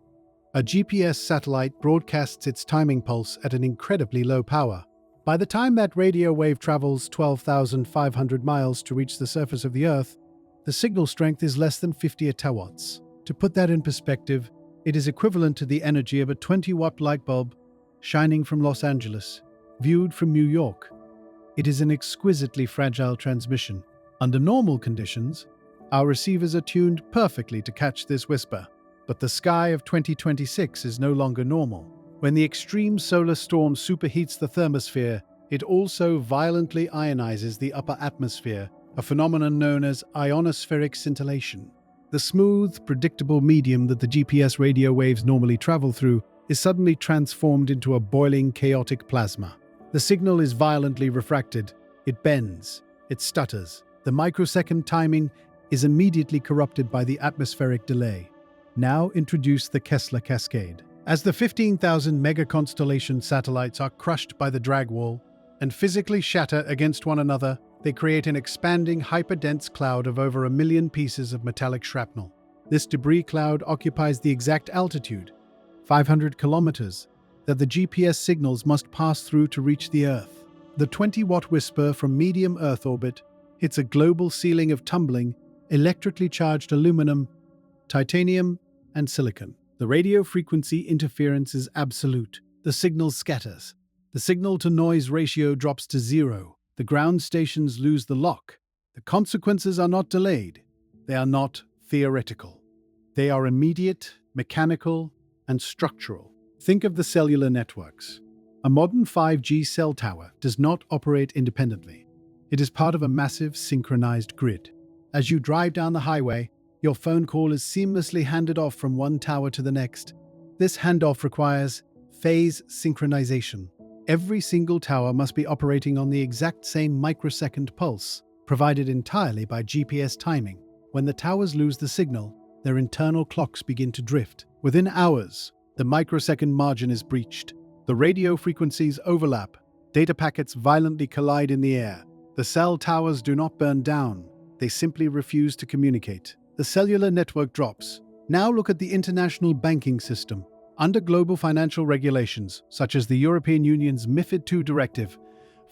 A GPS satellite broadcasts its timing pulse at an incredibly low power. By the time that radio wave travels 12,500 miles to reach the surface of the Earth, the signal strength is less than 50 attawatts. To put that in perspective, it is equivalent to the energy of a 20-watt light bulb shining from Los Angeles, viewed from New York. It is an exquisitely fragile transmission. Under normal conditions, our receivers are tuned perfectly to catch this whisper. But the sky of 2026 is no longer normal. When the extreme solar storm superheats the thermosphere, it also violently ionizes the upper atmosphere, a phenomenon known as ionospheric scintillation. The smooth, predictable medium that the GPS radio waves normally travel through is suddenly transformed into a boiling, chaotic plasma. The signal is violently refracted. It bends. It stutters. The microsecond timing is immediately corrupted by the atmospheric delay. Now introduce the Kessler cascade. As the 15,000 mega-constellation satellites are crushed by the drag wall and physically shatter against one another, they create an expanding, hyperdense cloud of over 1 million pieces of metallic shrapnel. This debris cloud occupies the exact altitude, 500 kilometers, that the GPS signals must pass through to reach the Earth. The 20-watt whisper from medium Earth orbit hits a global ceiling of tumbling, electrically charged aluminum, titanium, and silicon. The radio frequency interference is absolute. The signal scatters. The signal-to-noise ratio drops to 0. The ground stations lose the lock. The consequences are not delayed. They are not theoretical. They are immediate, mechanical, and structural. Think of the cellular networks. A modern 5G cell tower does not operate independently. It is part of a massive synchronized grid. As you drive down the highway, your phone call is seamlessly handed off from one tower to the next. This handoff requires phase synchronization. Every single tower must be operating on the exact same microsecond pulse, provided entirely by GPS timing. When the towers lose the signal, their internal clocks begin to drift. Within hours, the microsecond margin is breached. The radio frequencies overlap. Data packets violently collide in the air. The cell towers do not burn down. They simply refuse to communicate. The cellular network drops. Now look at the international banking system. Under global financial regulations, such as the European Union's MiFID II directive,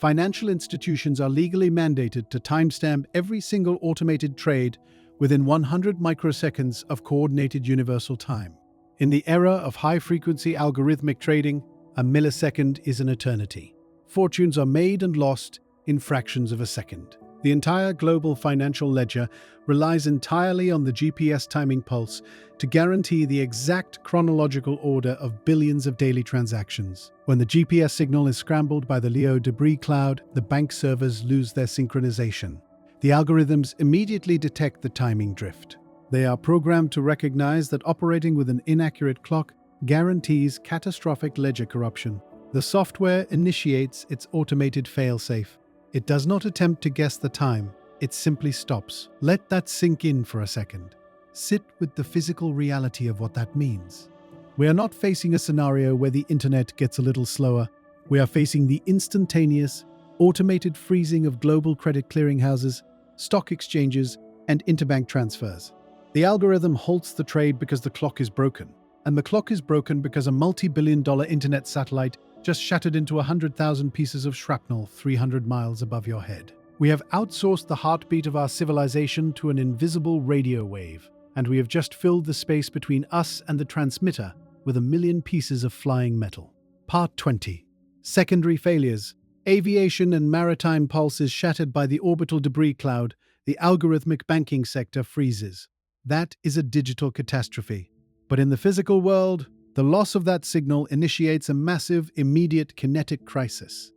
financial institutions are legally mandated to timestamp every single automated trade within 100 microseconds of coordinated universal time. In the era of high-frequency algorithmic trading, a millisecond is an eternity. Fortunes are made and lost in fractions of a second. The entire global financial ledger relies entirely on the GPS timing pulse to guarantee the exact chronological order of billions of daily transactions. When the GPS signal is scrambled by the Leo debris cloud, the bank servers lose their synchronization. The algorithms immediately detect the timing drift. They are programmed to recognize that operating with an inaccurate clock guarantees catastrophic ledger corruption. The software initiates its automated failsafe. It does not attempt to guess the time, it simply stops. Let that sink in for a second. Sit with the physical reality of what that means. We are not facing a scenario where the internet gets a little slower. We are facing the instantaneous, automated freezing of global credit clearinghouses, stock exchanges, and interbank transfers. The algorithm halts the trade because the clock is broken. And the clock is broken because a multi-billion-dollar internet satellite just shattered into 100,000 pieces of shrapnel 300 miles above your head. We have outsourced the heartbeat of our civilization to an invisible radio wave, and we have just filled the space between us and the transmitter with 1 million pieces of flying metal. Part 20. Secondary failures. Aviation and maritime pulses shattered by the orbital debris cloud. The algorithmic banking sector freezes. That is a digital catastrophe. But in the physical world, the loss of that signal initiates a massive, immediate kinetic crisis.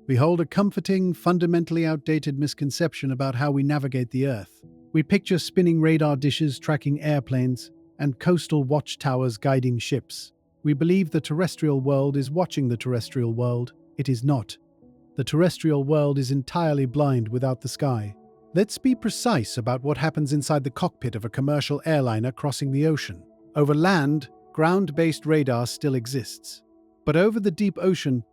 We hold a comforting, fundamentally outdated misconception about how we navigate the Earth. We picture spinning radar dishes tracking airplanes and coastal watchtowers guiding ships. We believe the terrestrial world is watching the terrestrial world. It is not. The terrestrial world is entirely blind without the sky. Let's be precise about what happens inside the cockpit of a commercial airliner crossing the ocean. Over land, ground-based radar still exists. But over the deep ocean,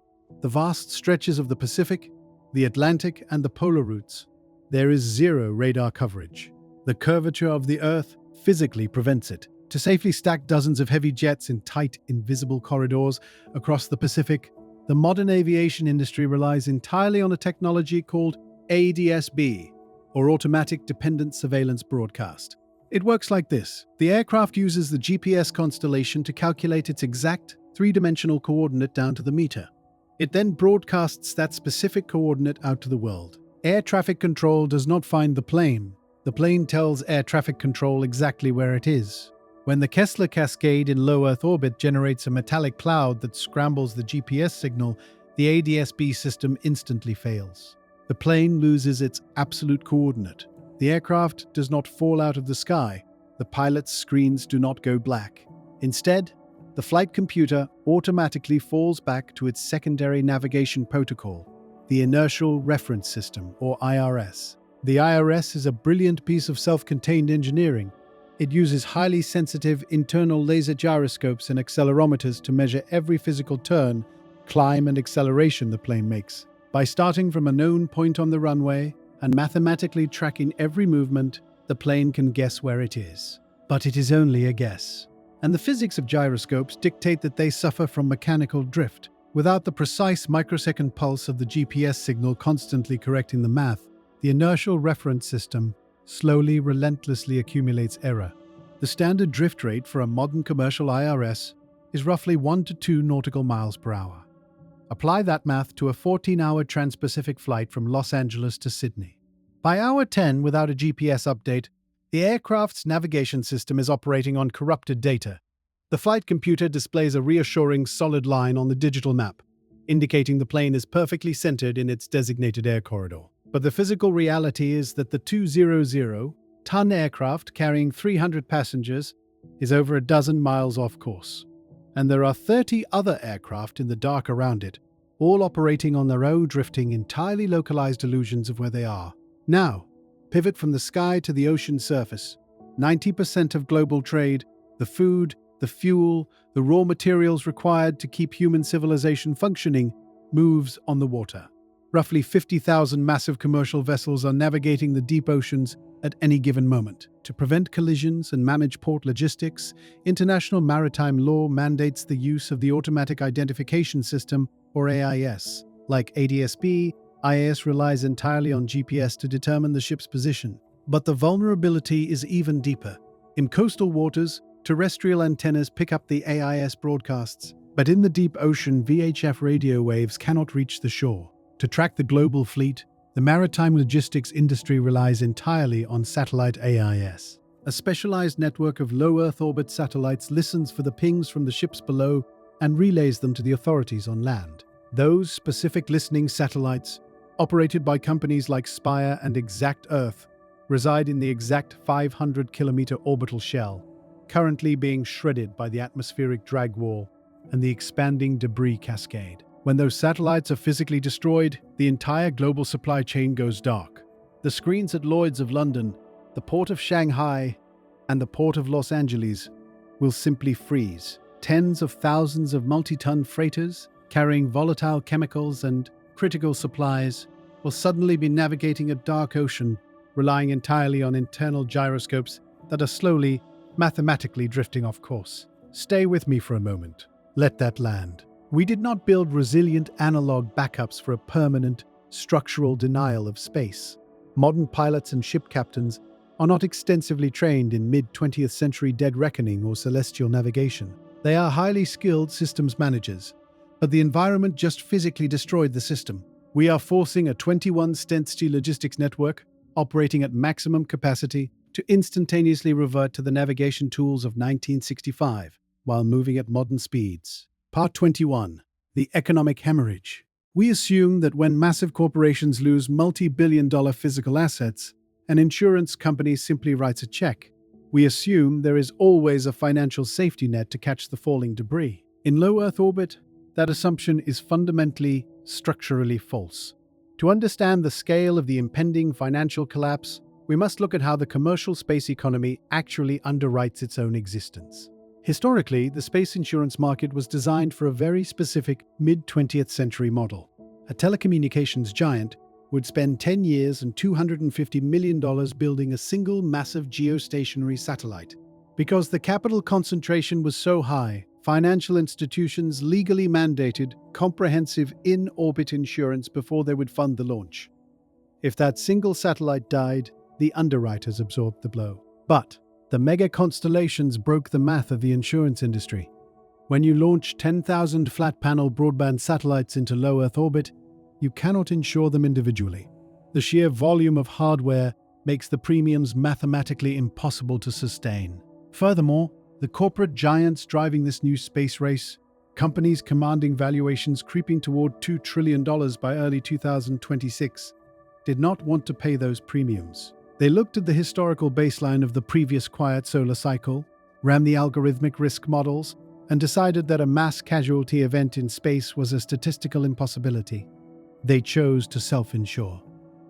the vast stretches of the Pacific, the Atlantic, and the polar routes, there is zero radar coverage. The curvature of the Earth physically prevents it. To safely stack dozens of heavy jets in tight, invisible corridors across the Pacific, the modern aviation industry relies entirely on a technology called ADS-B, or Automatic Dependent Surveillance Broadcast. It works like this. The aircraft uses the GPS constellation to calculate its exact three-dimensional coordinate down to the meter. It then broadcasts that specific coordinate out to the world. Air traffic control does not find the plane. The plane tells air traffic control exactly where it is. When the Kessler cascade in low Earth orbit generates a metallic cloud that scrambles the GPS signal, the ADS-B system instantly fails. The plane loses its absolute coordinate. The aircraft does not fall out of the sky. The pilot's screens do not go black. Instead, the flight computer automatically falls back to its secondary navigation protocol, the Inertial Reference System, or IRS. The IRS is a brilliant piece of self-contained engineering. It uses highly sensitive internal laser gyroscopes and accelerometers to measure every physical turn, climb, and acceleration the plane makes. By starting from a known point on the runway and mathematically tracking every movement, the plane can guess where it is. But it is only a guess. And the physics of gyroscopes dictate that they suffer from mechanical drift. Without the precise microsecond pulse of the GPS signal constantly correcting the math, the inertial reference system slowly, relentlessly accumulates error. The standard drift rate for a modern commercial IRS is roughly 1 to 2 nautical miles per hour. Apply that math to a 14-hour trans-Pacific flight from Los Angeles to Sydney. By hour 10, without a GPS update, the aircraft's navigation system is operating on corrupted data. The flight computer displays a reassuring solid line on the digital map, indicating the plane is perfectly centered in its designated air corridor. But the physical reality is that the 200-ton aircraft carrying 300 passengers is over a dozen miles off course. And there are 30 other aircraft in the dark around it, all operating on their own drifting, entirely localized illusions of where they are. Now, pivot from the sky to the ocean surface. 90% of global trade, the food, the fuel, the raw materials required to keep human civilization functioning, moves on the water. Roughly 50,000 massive commercial vessels are navigating the deep oceans at any given moment. To prevent collisions and manage port logistics, international maritime law mandates the use of the Automatic Identification System, or AIS. Like ADS-B, IAS relies entirely on GPS to determine the ship's position. But the vulnerability is even deeper. In coastal waters, terrestrial antennas pick up the AIS broadcasts, but in the deep ocean, VHF radio waves cannot reach the shore. To track the global fleet, the maritime logistics industry relies entirely on satellite AIS. A specialized network of low Earth orbit satellites listens for the pings from the ships below and relays them to the authorities on land. Those specific listening satellites, operated by companies like Spire and Exact Earth, reside in the exact 500-kilometer orbital shell, currently being shredded by the atmospheric drag wall and the expanding debris cascade. When those satellites are physically destroyed, the entire global supply chain goes dark. The screens at Lloyd's of London, the port of Shanghai, and the port of Los Angeles will simply freeze. Tens of thousands of multi-ton freighters carrying volatile chemicals and critical supplies will suddenly be navigating a dark ocean, relying entirely on internal gyroscopes that are slowly, mathematically drifting off course. Stay with me for a moment. Let that land. We did not build resilient analog backups for a permanent, structural denial of space. Modern pilots and ship captains are not extensively trained in mid-20th century dead reckoning or celestial navigation. They are highly skilled systems managers, but the environment just physically destroyed the system. We are forcing a 21-density logistics network, operating at maximum capacity, to instantaneously revert to the navigation tools of 1965, while moving at modern speeds. Part 21. The Economic Hemorrhage. We assume that when massive corporations lose multi-billion-dollar physical assets, an insurance company simply writes a check. We assume there is always a financial safety net to catch the falling debris. In low Earth orbit, that assumption is fundamentally, structurally false. To understand the scale of the impending financial collapse, we must look at how the commercial space economy actually underwrites its own existence. Historically, the space insurance market was designed for a very specific mid-20th century model. A telecommunications giant would spend 10 years and $250 million building a single massive geostationary satellite. Because the capital concentration was so high, financial institutions legally mandated comprehensive in-orbit insurance before they would fund the launch. If that single satellite died, the underwriters absorbed the blow. But the mega-constellations broke the math of the insurance industry. When you launch 10,000 flat-panel broadband satellites into low Earth orbit, you cannot insure them individually. The sheer volume of hardware makes the premiums mathematically impossible to sustain. Furthermore, the corporate giants driving this new space race, companies commanding valuations creeping toward $2 trillion by early 2026, did not want to pay those premiums. They looked at the historical baseline of the previous quiet solar cycle, ran the algorithmic risk models, and decided that a mass casualty event in space was a statistical impossibility. They chose to self-insure.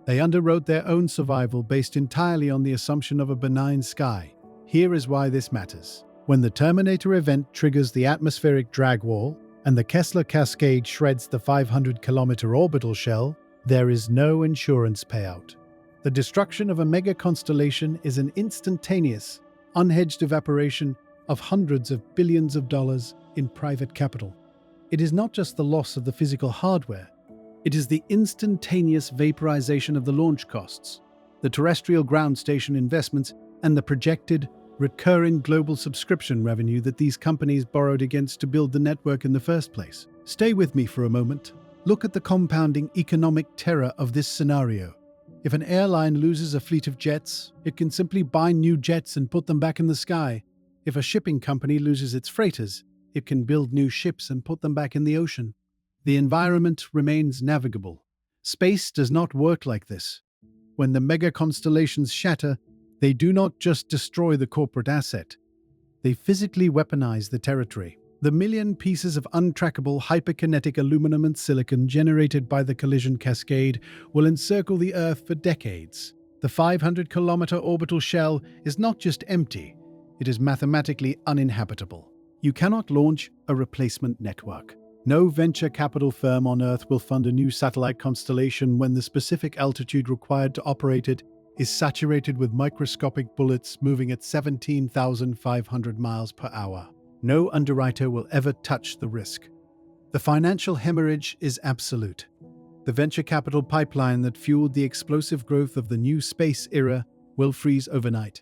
They underwrote their own survival based entirely on the assumption of a benign sky. Here is why this matters. When the Terminator event triggers the atmospheric drag wall and the Kessler cascade shreds the 500-kilometer orbital shell, there is no insurance payout. The destruction of a mega-constellation is an instantaneous, unhedged evaporation of hundreds of billions of dollars in private capital. It is not just the loss of the physical hardware, it is the instantaneous vaporization of the launch costs, the terrestrial ground station investments, and the projected, recurring global subscription revenue that these companies borrowed against to build the network in the first place. Stay with me for a moment. Look at the compounding economic terror of this scenario. If an airline loses a fleet of jets, it can simply buy new jets and put them back in the sky. If a shipping company loses its freighters, it can build new ships and put them back in the ocean. The environment remains navigable. Space does not work like this. When the mega-constellations shatter, they do not just destroy the corporate asset. They physically weaponize the territory. The million pieces of untrackable hyperkinetic aluminum and silicon generated by the collision cascade will encircle the Earth for decades. The 500-kilometer orbital shell is not just empty, it is mathematically uninhabitable. You cannot launch a replacement network. No venture capital firm on Earth will fund a new satellite constellation when the specific altitude required to operate it is saturated with microscopic bullets moving at 17,500 miles per hour. No underwriter will ever touch the risk. The financial hemorrhage is absolute. The venture capital pipeline that fueled the explosive growth of the new space era will freeze overnight.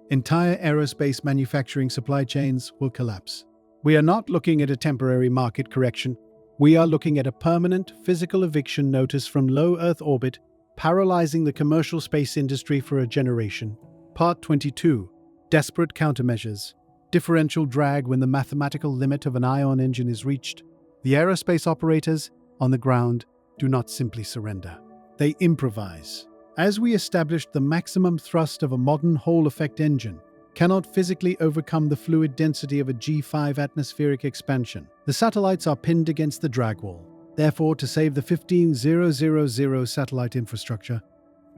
Entire aerospace manufacturing supply chains will collapse. We are not looking at a temporary market correction. We are looking at a permanent physical eviction notice from low Earth orbit, paralyzing the commercial space industry for a generation. Part 22. Desperate countermeasures. Differential drag when the mathematical limit of an ion engine is reached. The aerospace operators, on the ground, do not simply surrender. They improvise. As we established, the maximum thrust of a modern Hall-effect engine cannot physically overcome the fluid density of a G5 atmospheric expansion. The satellites are pinned against the drag wall. Therefore, to save the 15,000 satellite infrastructure,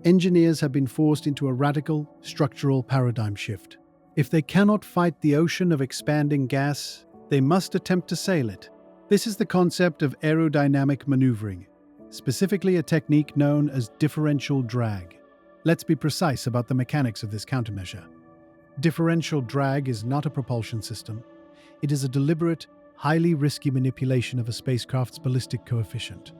engineers have been forced into a radical structural paradigm shift. If they cannot fight the ocean of expanding gas, they must attempt to sail it. This is the concept of aerodynamic maneuvering, specifically a technique known as differential drag. Let's be precise about the mechanics of this countermeasure. Differential drag is not a propulsion system. It is a deliberate, highly risky manipulation of a spacecraft's ballistic coefficient.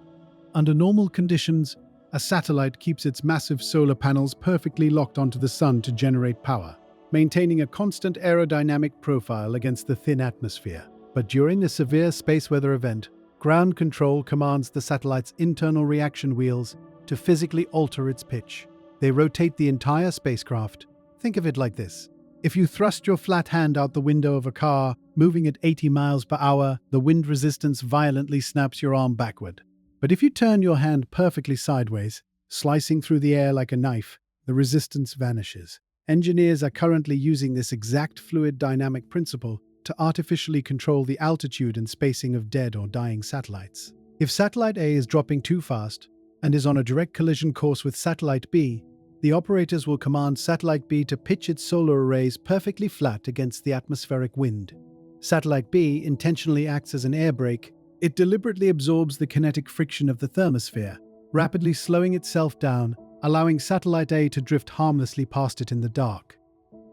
Under normal conditions, a satellite keeps its massive solar panels perfectly locked onto the sun to generate power, maintaining a constant aerodynamic profile against the thin atmosphere. But during a severe space weather event, ground control commands the satellite's internal reaction wheels to physically alter its pitch. They rotate the entire spacecraft. Think of it like this. If you thrust your flat hand out the window of a car, moving at 80 miles per hour, the wind resistance violently snaps your arm backward. But if you turn your hand perfectly sideways, slicing through the air like a knife, the resistance vanishes. Engineers are currently using this exact fluid dynamic principle to artificially control the altitude and spacing of dead or dying satellites. If satellite A is dropping too fast and is on a direct collision course with satellite B, the operators will command satellite B to pitch its solar arrays perfectly flat against the atmospheric wind. Satellite B intentionally acts as an air brake. It deliberately absorbs the kinetic friction of the thermosphere, rapidly slowing itself down, allowing satellite A to drift harmlessly past it in the dark.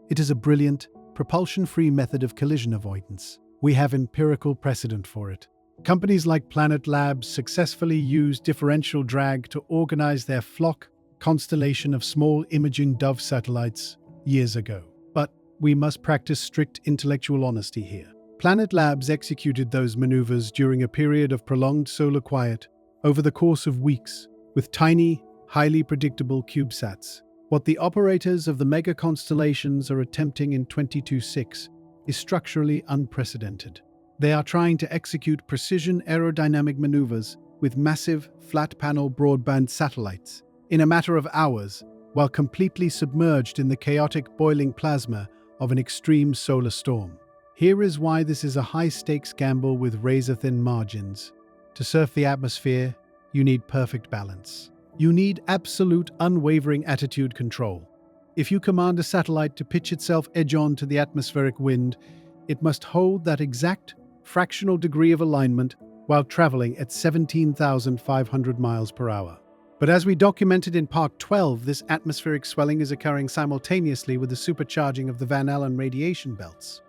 It is a brilliant, propulsion-free method of collision avoidance. We have empirical precedent for it. Companies like Planet Labs successfully use differential drag to organize their flock constellation of small imaging dove satellites years ago. But we must practice strict intellectual honesty here. Planet Labs executed those maneuvers during a period of prolonged solar quiet over the course of weeks, with tiny, highly predictable CubeSats. What the operators of the mega-constellations are attempting in 22.6 is structurally unprecedented. They are trying to execute precision aerodynamic maneuvers with massive, flat-panel broadband satellites in a matter of hours, while completely submerged in the chaotic boiling plasma of an extreme solar storm. Here is why this is a high-stakes gamble with razor-thin margins. To surf the atmosphere, you need perfect balance. You need absolute, unwavering attitude control. If you command a satellite to pitch itself edge-on to the atmospheric wind, it must hold that exact fractional degree of alignment while traveling at 17,500 miles per hour. But as we documented in Part 12, this atmospheric swelling is occurring simultaneously with the supercharging of the Van Allen radiation belts.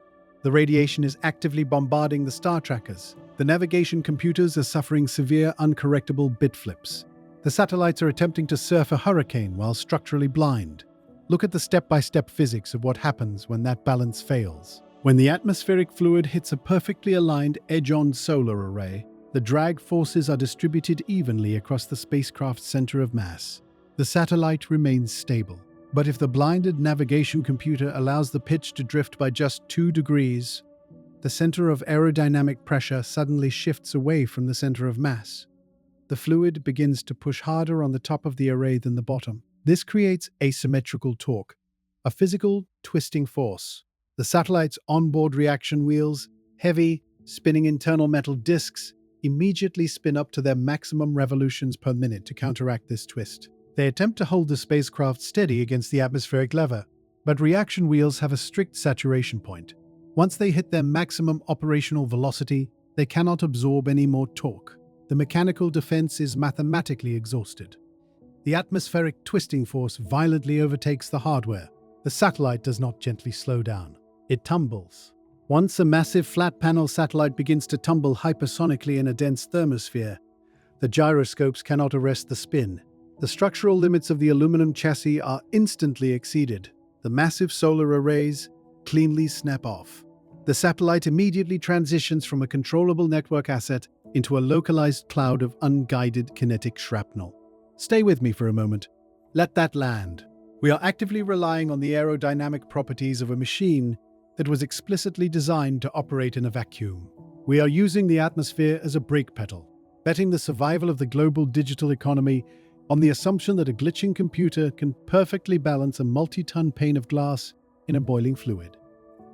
The radiation is actively bombarding the star trackers. The navigation computers are suffering severe, uncorrectable bit flips. The satellites are attempting to surf a hurricane while structurally blind. Look at the step-by-step physics of what happens when that balance fails. When the atmospheric fluid hits a perfectly aligned edge-on solar array, the drag forces are distributed evenly across the spacecraft's center of mass. The satellite remains stable. But if the blinded navigation computer allows the pitch to drift by just 2 degrees, the center of aerodynamic pressure suddenly shifts away from the center of mass. The fluid begins to push harder on the top of the array than the bottom. This creates asymmetrical torque, a physical twisting force. The satellite's onboard reaction wheels, heavy, spinning internal metal disks, immediately spin up to their maximum revolutions per minute to counteract this twist. They attempt to hold the spacecraft steady against the atmospheric lever, but reaction wheels have a strict saturation point. Once they hit their maximum operational velocity, they cannot absorb any more torque. The mechanical defense is mathematically exhausted. The atmospheric twisting force violently overtakes the hardware. The satellite does not gently slow down. It tumbles. Once a massive flat-panel satellite begins to tumble hypersonically in a dense thermosphere, the gyroscopes cannot arrest the spin. The structural limits of the aluminum chassis are instantly exceeded. The massive solar arrays cleanly snap off. The satellite immediately transitions from a controllable network asset into a localized cloud of unguided kinetic shrapnel. Stay with me for a moment. Let that land. We are actively relying on the aerodynamic properties of a machine that was explicitly designed to operate in a vacuum. We are using the atmosphere as a brake pedal, betting the survival of the global digital economy on the assumption that a glitching computer can perfectly balance a multi-ton pane of glass in a boiling fluid.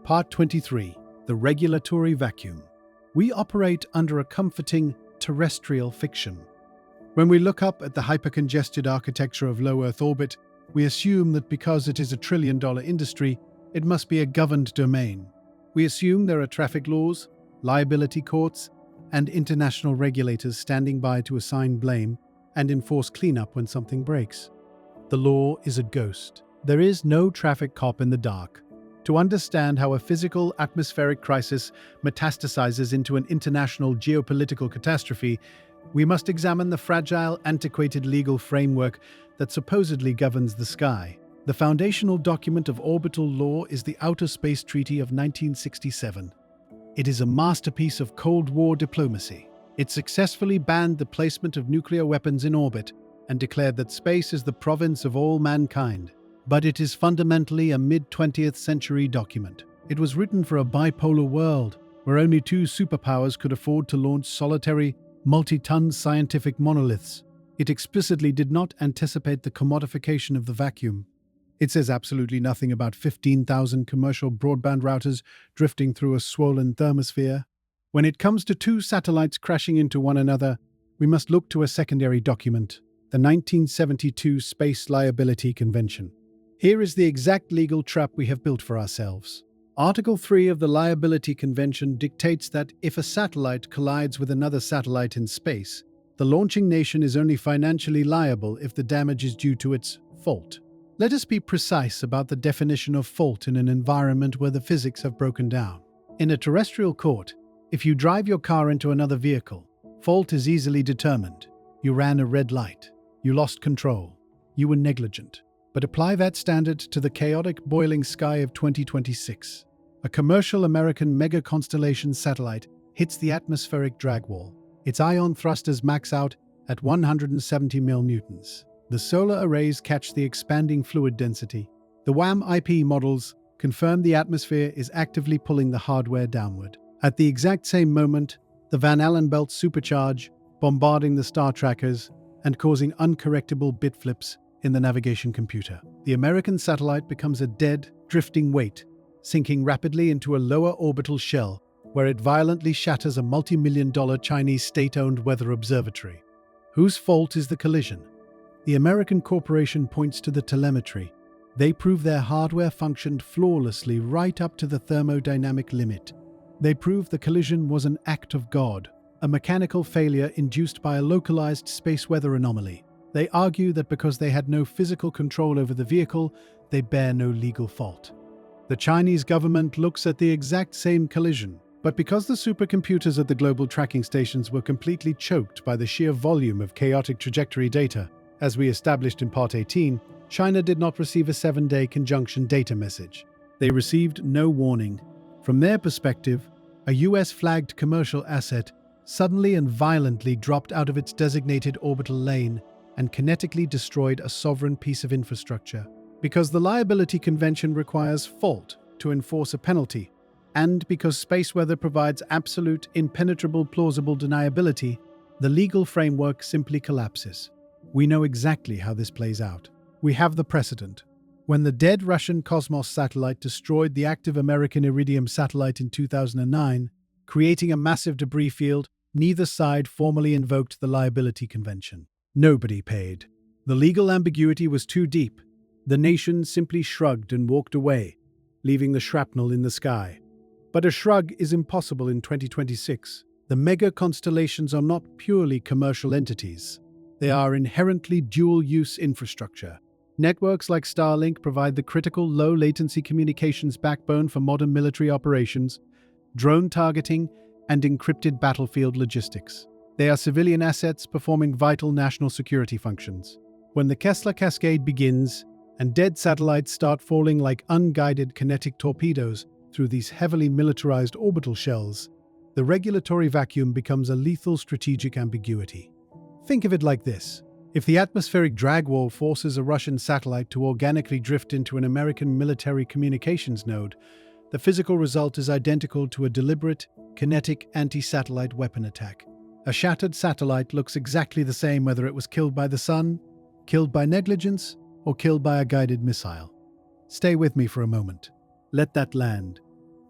Part 23. The regulatory vacuum. We operate under a comforting terrestrial fiction. When we look up at the hypercongested architecture of low Earth orbit, we assume that because it is a trillion-dollar industry, it must be a governed domain. We assume there are traffic laws, liability courts, and international regulators standing by to assign blame and enforce cleanup when something breaks. The law is a ghost. There is no traffic cop in the dark. To understand how a physical atmospheric crisis metastasizes into an international geopolitical catastrophe, we must examine the fragile, antiquated legal framework that supposedly governs the sky. The foundational document of orbital law is the Outer Space Treaty of 1967. It is a masterpiece of Cold War diplomacy. It successfully banned the placement of nuclear weapons in orbit and declared that space is the province of all mankind. But it is fundamentally a mid-20th century document. It was written for a bipolar world where only two superpowers could afford to launch solitary, multi-ton scientific monoliths. It explicitly did not anticipate the commodification of the vacuum. It says absolutely nothing about 15,000 commercial broadband routers drifting through a swollen thermosphere. When it comes to two satellites crashing into one another, we must look to a secondary document, the 1972 Space Liability Convention. Here is the exact legal trap we have built for ourselves. Article 3 of the Liability Convention dictates that if a satellite collides with another satellite in space, the launching nation is only financially liable if the damage is due to its fault. Let us be precise about the definition of fault in an environment where the physics have broken down. In a terrestrial court, if you drive your car into another vehicle, fault is easily determined. You ran a red light. You lost control. You were negligent. But apply that standard to the chaotic boiling sky of 2026. A commercial American mega-constellations satellite hits the atmospheric drag wall. Its ion thrusters max out at 170 newtons. The solar arrays catch the expanding fluid density. The WAM IP models confirm the atmosphere is actively pulling the hardware downward. At the exact same moment, the Van Allen belts supercharge, bombarding the star trackers and causing uncorrectable bit flips in the navigation computer. The American satellite becomes a dead, drifting weight, sinking rapidly into a lower orbital shell, where it violently shatters a multi-million-dollar Chinese state-owned weather observatory. Whose fault is the collision? The American corporation points to the telemetry. They prove their hardware functioned flawlessly right up to the thermodynamic limit. They prove the collision was an act of God, a mechanical failure induced by a localized space weather anomaly. They argue that because they had no physical control over the vehicle, they bear no legal fault. The Chinese government looks at the exact same collision, but because the supercomputers at the global tracking stations were completely choked by the sheer volume of chaotic trajectory data, as we established in Part 18, China did not receive a 7-day conjunction data message. They received no warning. From their perspective, a US-flagged commercial asset suddenly and violently dropped out of its designated orbital lane and kinetically destroyed a sovereign piece of infrastructure. Because the Liability Convention requires fault to enforce a penalty, and because space weather provides absolute, impenetrable, plausible deniability, the legal framework simply collapses. We know exactly how this plays out. We have the precedent. When the dead Russian Cosmos satellite destroyed the active American Iridium satellite in 2009, creating a massive debris field. Neither side formally invoked the liability convention. Nobody paid. The legal ambiguity was too deep. The nation simply shrugged and walked away, leaving the shrapnel in the sky. But a shrug is impossible in 2026. The mega-constellations are not purely commercial entities. They are inherently dual-use infrastructure. Networks like Starlink provide the critical low-latency communications backbone for modern military operations, drone targeting, and encrypted battlefield logistics. They are civilian assets performing vital national security functions. When the Kessler cascade begins and dead satellites start falling like unguided kinetic torpedoes through these heavily militarized orbital shells, the regulatory vacuum becomes a lethal strategic ambiguity. Think of it like this. If the atmospheric drag wall forces a Russian satellite to organically drift into an American military communications node, the physical result is identical to a deliberate, kinetic anti-satellite weapon attack. A shattered satellite looks exactly the same whether it was killed by the sun, killed by negligence, or killed by a guided missile. Stay with me for a moment. Let that land.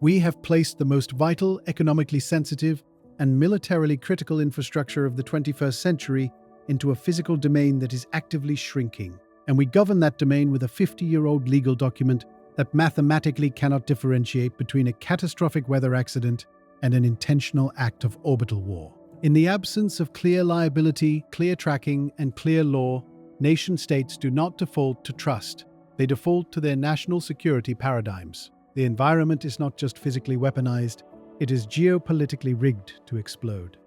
We have placed the most vital, economically sensitive, and militarily critical infrastructure of the 21st century into a physical domain that is actively shrinking. And we govern that domain with a 50-year-old legal document that mathematically cannot differentiate between a catastrophic weather accident and an intentional act of orbital war. In the absence of clear liability, clear tracking, and clear law, nation-states do not default to trust. They default to their national security paradigms. The environment is not just physically weaponized, it is geopolitically rigged to explode.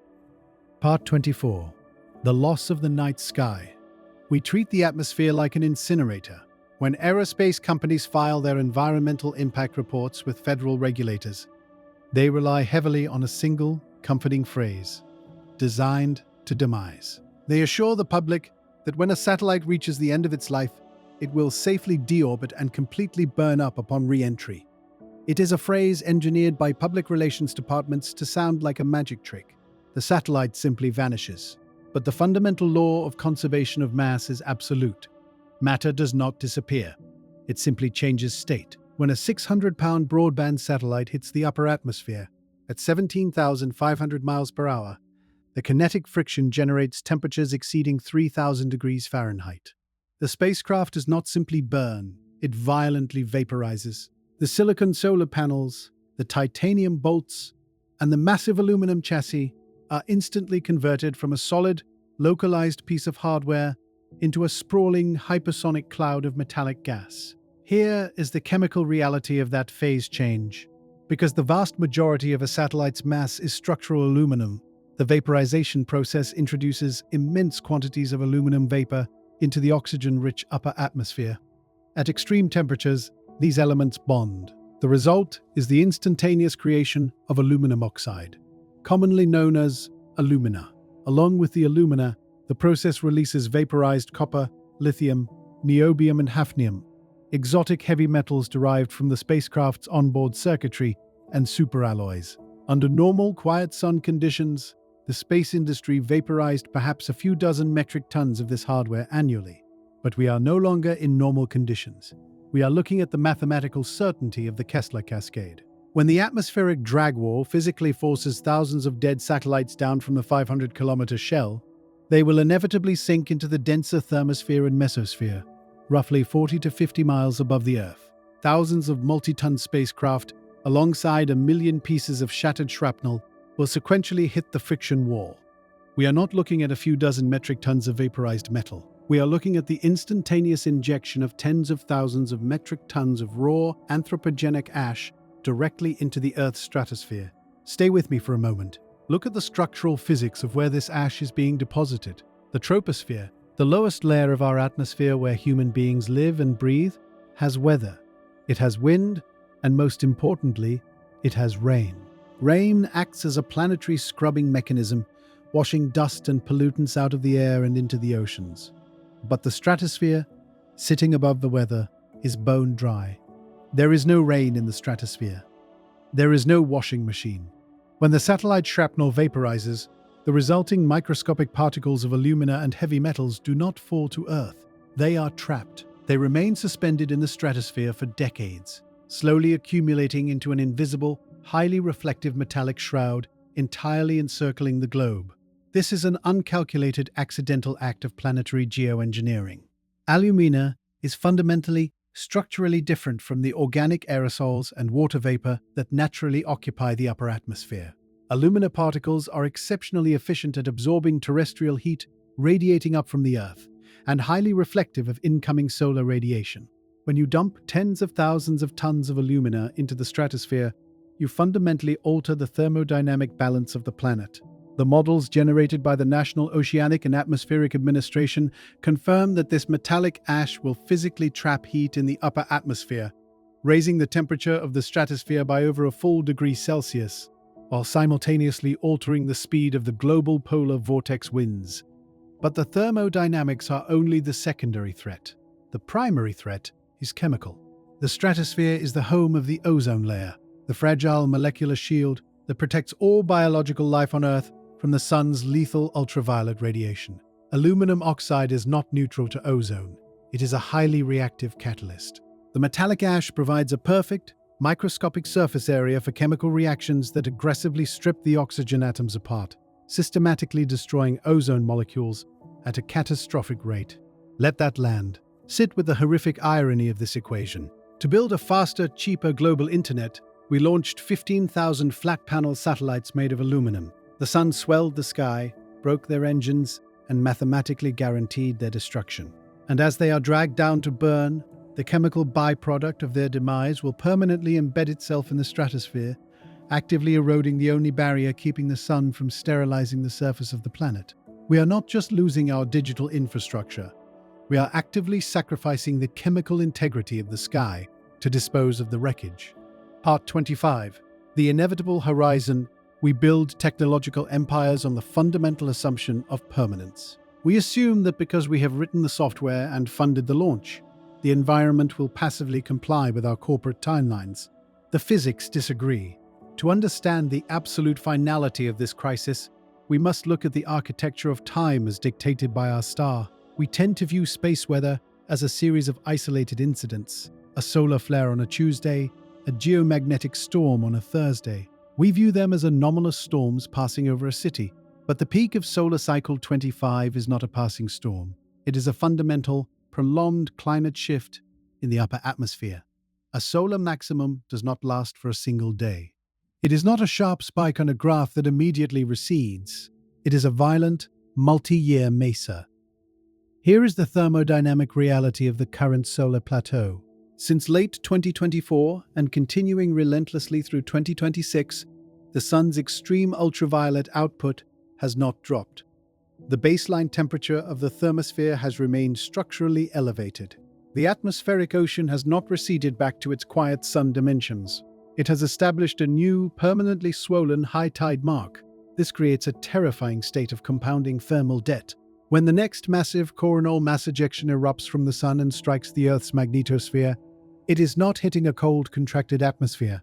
Part 24. The loss of the night sky. We treat the atmosphere like an incinerator. When aerospace companies file their environmental impact reports with federal regulators, they rely heavily on a single, comforting phrase: designed to demise. They assure the public that when a satellite reaches the end of its life, it will safely deorbit and completely burn up upon re-entry. It is a phrase engineered by public relations departments to sound like a magic trick. The satellite simply vanishes. But the fundamental law of conservation of mass is absolute. Matter does not disappear. It simply changes state. When a 600-pound broadband satellite hits the upper atmosphere at 17,500 miles per hour, the kinetic friction generates temperatures exceeding 3,000 degrees Fahrenheit. The spacecraft does not simply burn, it violently vaporizes. The silicon solar panels, the titanium bolts, and the massive aluminum chassis are instantly converted from a solid, localized piece of hardware into a sprawling, hypersonic cloud of metallic gas. Here is the chemical reality of that phase change. Because the vast majority of a satellite's mass is structural aluminum, the vaporization process introduces immense quantities of aluminum vapor into the oxygen-rich upper atmosphere. At extreme temperatures, these elements bond. The result is the instantaneous creation of aluminum oxide, commonly known as alumina. Along with the alumina, the process releases vaporized copper, lithium, niobium, and hafnium, exotic heavy metals derived from the spacecraft's onboard circuitry and superalloys. Under normal, quiet sun conditions, the space industry vaporized perhaps a few dozen metric tons of this hardware annually. But we are no longer in normal conditions. We are looking at the mathematical certainty of the Kessler cascade. When the atmospheric drag wall physically forces thousands of dead satellites down from the 500-kilometer shell, they will inevitably sink into the denser thermosphere and mesosphere, roughly 40 to 50 miles above the Earth. Thousands of multi-ton spacecraft, alongside 1 million pieces of shattered shrapnel, will sequentially hit the friction wall. We are not looking at a few dozen metric tons of vaporized metal. We are looking at the instantaneous injection of tens of thousands of metric tons of raw, anthropogenic ash directly into the Earth's stratosphere. Stay with me for a moment. Look at the structural physics of where this ash is being deposited. The troposphere, the lowest layer of our atmosphere where human beings live and breathe, has weather. It has wind, and most importantly, it has rain. Rain acts as a planetary scrubbing mechanism, washing dust and pollutants out of the air and into the oceans. But the stratosphere, sitting above the weather, is bone dry. There is no rain in the stratosphere. There is no washing machine. When the satellite shrapnel vaporizes, the resulting microscopic particles of alumina and heavy metals do not fall to Earth. They are trapped. They remain suspended in the stratosphere for decades, slowly accumulating into an invisible, highly reflective metallic shroud entirely encircling the globe. This is an uncalculated accidental act of planetary geoengineering. Alumina is fundamentally, structurally different from the organic aerosols and water vapor that naturally occupy the upper atmosphere. Alumina particles are exceptionally efficient at absorbing terrestrial heat radiating up from the Earth, and highly reflective of incoming solar radiation. When you dump tens of thousands of tons of alumina into the stratosphere, you fundamentally alter the thermodynamic balance of the planet. The models generated by the National Oceanic and Atmospheric Administration confirm that this metallic ash will physically trap heat in the upper atmosphere, raising the temperature of the stratosphere by over a full degree Celsius, while simultaneously altering the speed of the global polar vortex winds. But the thermodynamics are only the secondary threat. The primary threat is chemical. The stratosphere is the home of the ozone layer, the fragile molecular shield that protects all biological life on Earth from the sun's lethal ultraviolet radiation. Aluminum oxide is not neutral to ozone. It is a highly reactive catalyst. The metallic ash provides a perfect, microscopic surface area for chemical reactions that aggressively strip the oxygen atoms apart, systematically destroying ozone molecules at a catastrophic rate. Let that land. Sit with the horrific irony of this equation. To build a faster, cheaper global internet, we launched 15,000 flat-panel satellites made of aluminum. The sun swelled the sky, broke their engines, and mathematically guaranteed their destruction. And as they are dragged down to burn, the chemical byproduct of their demise will permanently embed itself in the stratosphere, actively eroding the only barrier keeping the sun from sterilizing the surface of the planet. We are not just losing our digital infrastructure, we are actively sacrificing the chemical integrity of the sky to dispose of the wreckage. Part 25. The inevitable horizon. We build technological empires on the fundamental assumption of permanence. We assume that because we have written the software and funded the launch, the environment will passively comply with our corporate timelines. The physics disagree. To understand the absolute finality of this crisis, we must look at the architecture of time as dictated by our star. We tend to view space weather as a series of isolated incidents, a solar flare on a Tuesday, a geomagnetic storm on a Thursday. We view them as anomalous storms passing over a city. But the peak of solar cycle 25 is not a passing storm. It is a fundamental, prolonged climate shift in the upper atmosphere. A solar maximum does not last for a single day. It is not a sharp spike on a graph that immediately recedes. It is a violent, multi-year mesa. Here is the thermodynamic reality of the current solar plateau. Since late 2024 and continuing relentlessly through 2026, the sun's extreme ultraviolet output has not dropped. The baseline temperature of the thermosphere has remained structurally elevated. The atmospheric ocean has not receded back to its quiet sun dimensions. It has established a new, permanently swollen high tide mark. This creates a terrifying state of compounding thermal debt. When the next massive coronal mass ejection erupts from the sun and strikes the Earth's magnetosphere, it is not hitting a cold, contracted atmosphere.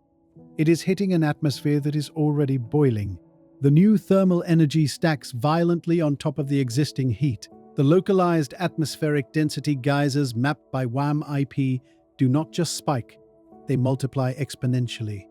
It is hitting an atmosphere that is already boiling. The new thermal energy stacks violently on top of the existing heat. The localized atmospheric density geysers mapped by WAM-IP do not just spike, they multiply exponentially.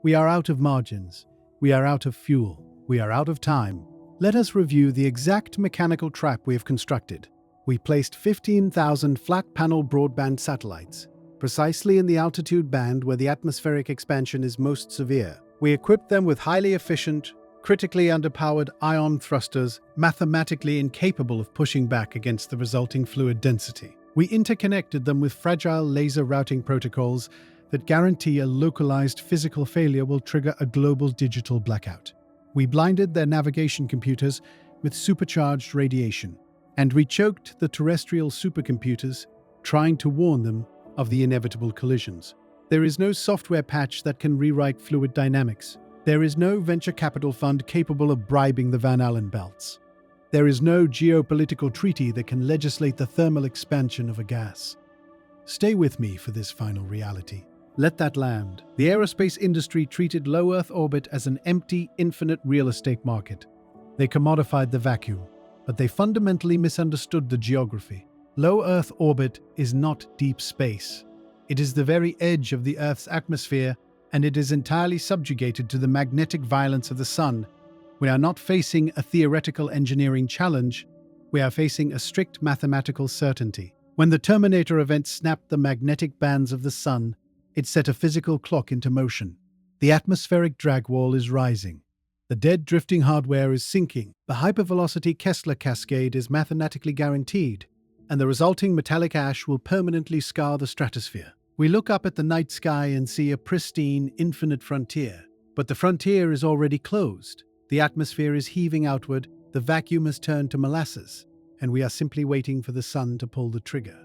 We are out of margins. We are out of fuel. We are out of time. Let us review the exact mechanical trap we have constructed. We placed 15,000 flat-panel broadband satellites, precisely in the altitude band where the atmospheric expansion is most severe. We equipped them with highly efficient, critically underpowered ion thrusters, mathematically incapable of pushing back against the resulting fluid density. We interconnected them with fragile laser routing protocols that guarantee a localized physical failure will trigger a global digital blackout. We blinded their navigation computers with supercharged radiation, and we choked the terrestrial supercomputers, trying to warn them of the inevitable collisions. There is no software patch that can rewrite fluid dynamics. There is no venture capital fund capable of bribing the Van Allen belts. There is no geopolitical treaty that can legislate the thermal expansion of a gas. Stay with me for this final reality. Let that land. The aerospace industry treated low Earth orbit as an empty, infinite real estate market. They commodified the vacuum, but they fundamentally misunderstood the geography. Low Earth orbit is not deep space. It is the very edge of the Earth's atmosphere and it is entirely subjugated to the magnetic violence of the sun. We are not facing a theoretical engineering challenge, we are facing a strict mathematical certainty. When the Terminator event snapped the magnetic bands of the sun, it set a physical clock into motion. The atmospheric drag wall is rising. The dead drifting hardware is sinking. The hypervelocity Kessler cascade is mathematically guaranteed, and the resulting metallic ash will permanently scar the stratosphere. We look up at the night sky and see a pristine, infinite frontier. But the frontier is already closed. The atmosphere is heaving outward, the vacuum has turned to molasses, and we are simply waiting for the sun to pull the trigger.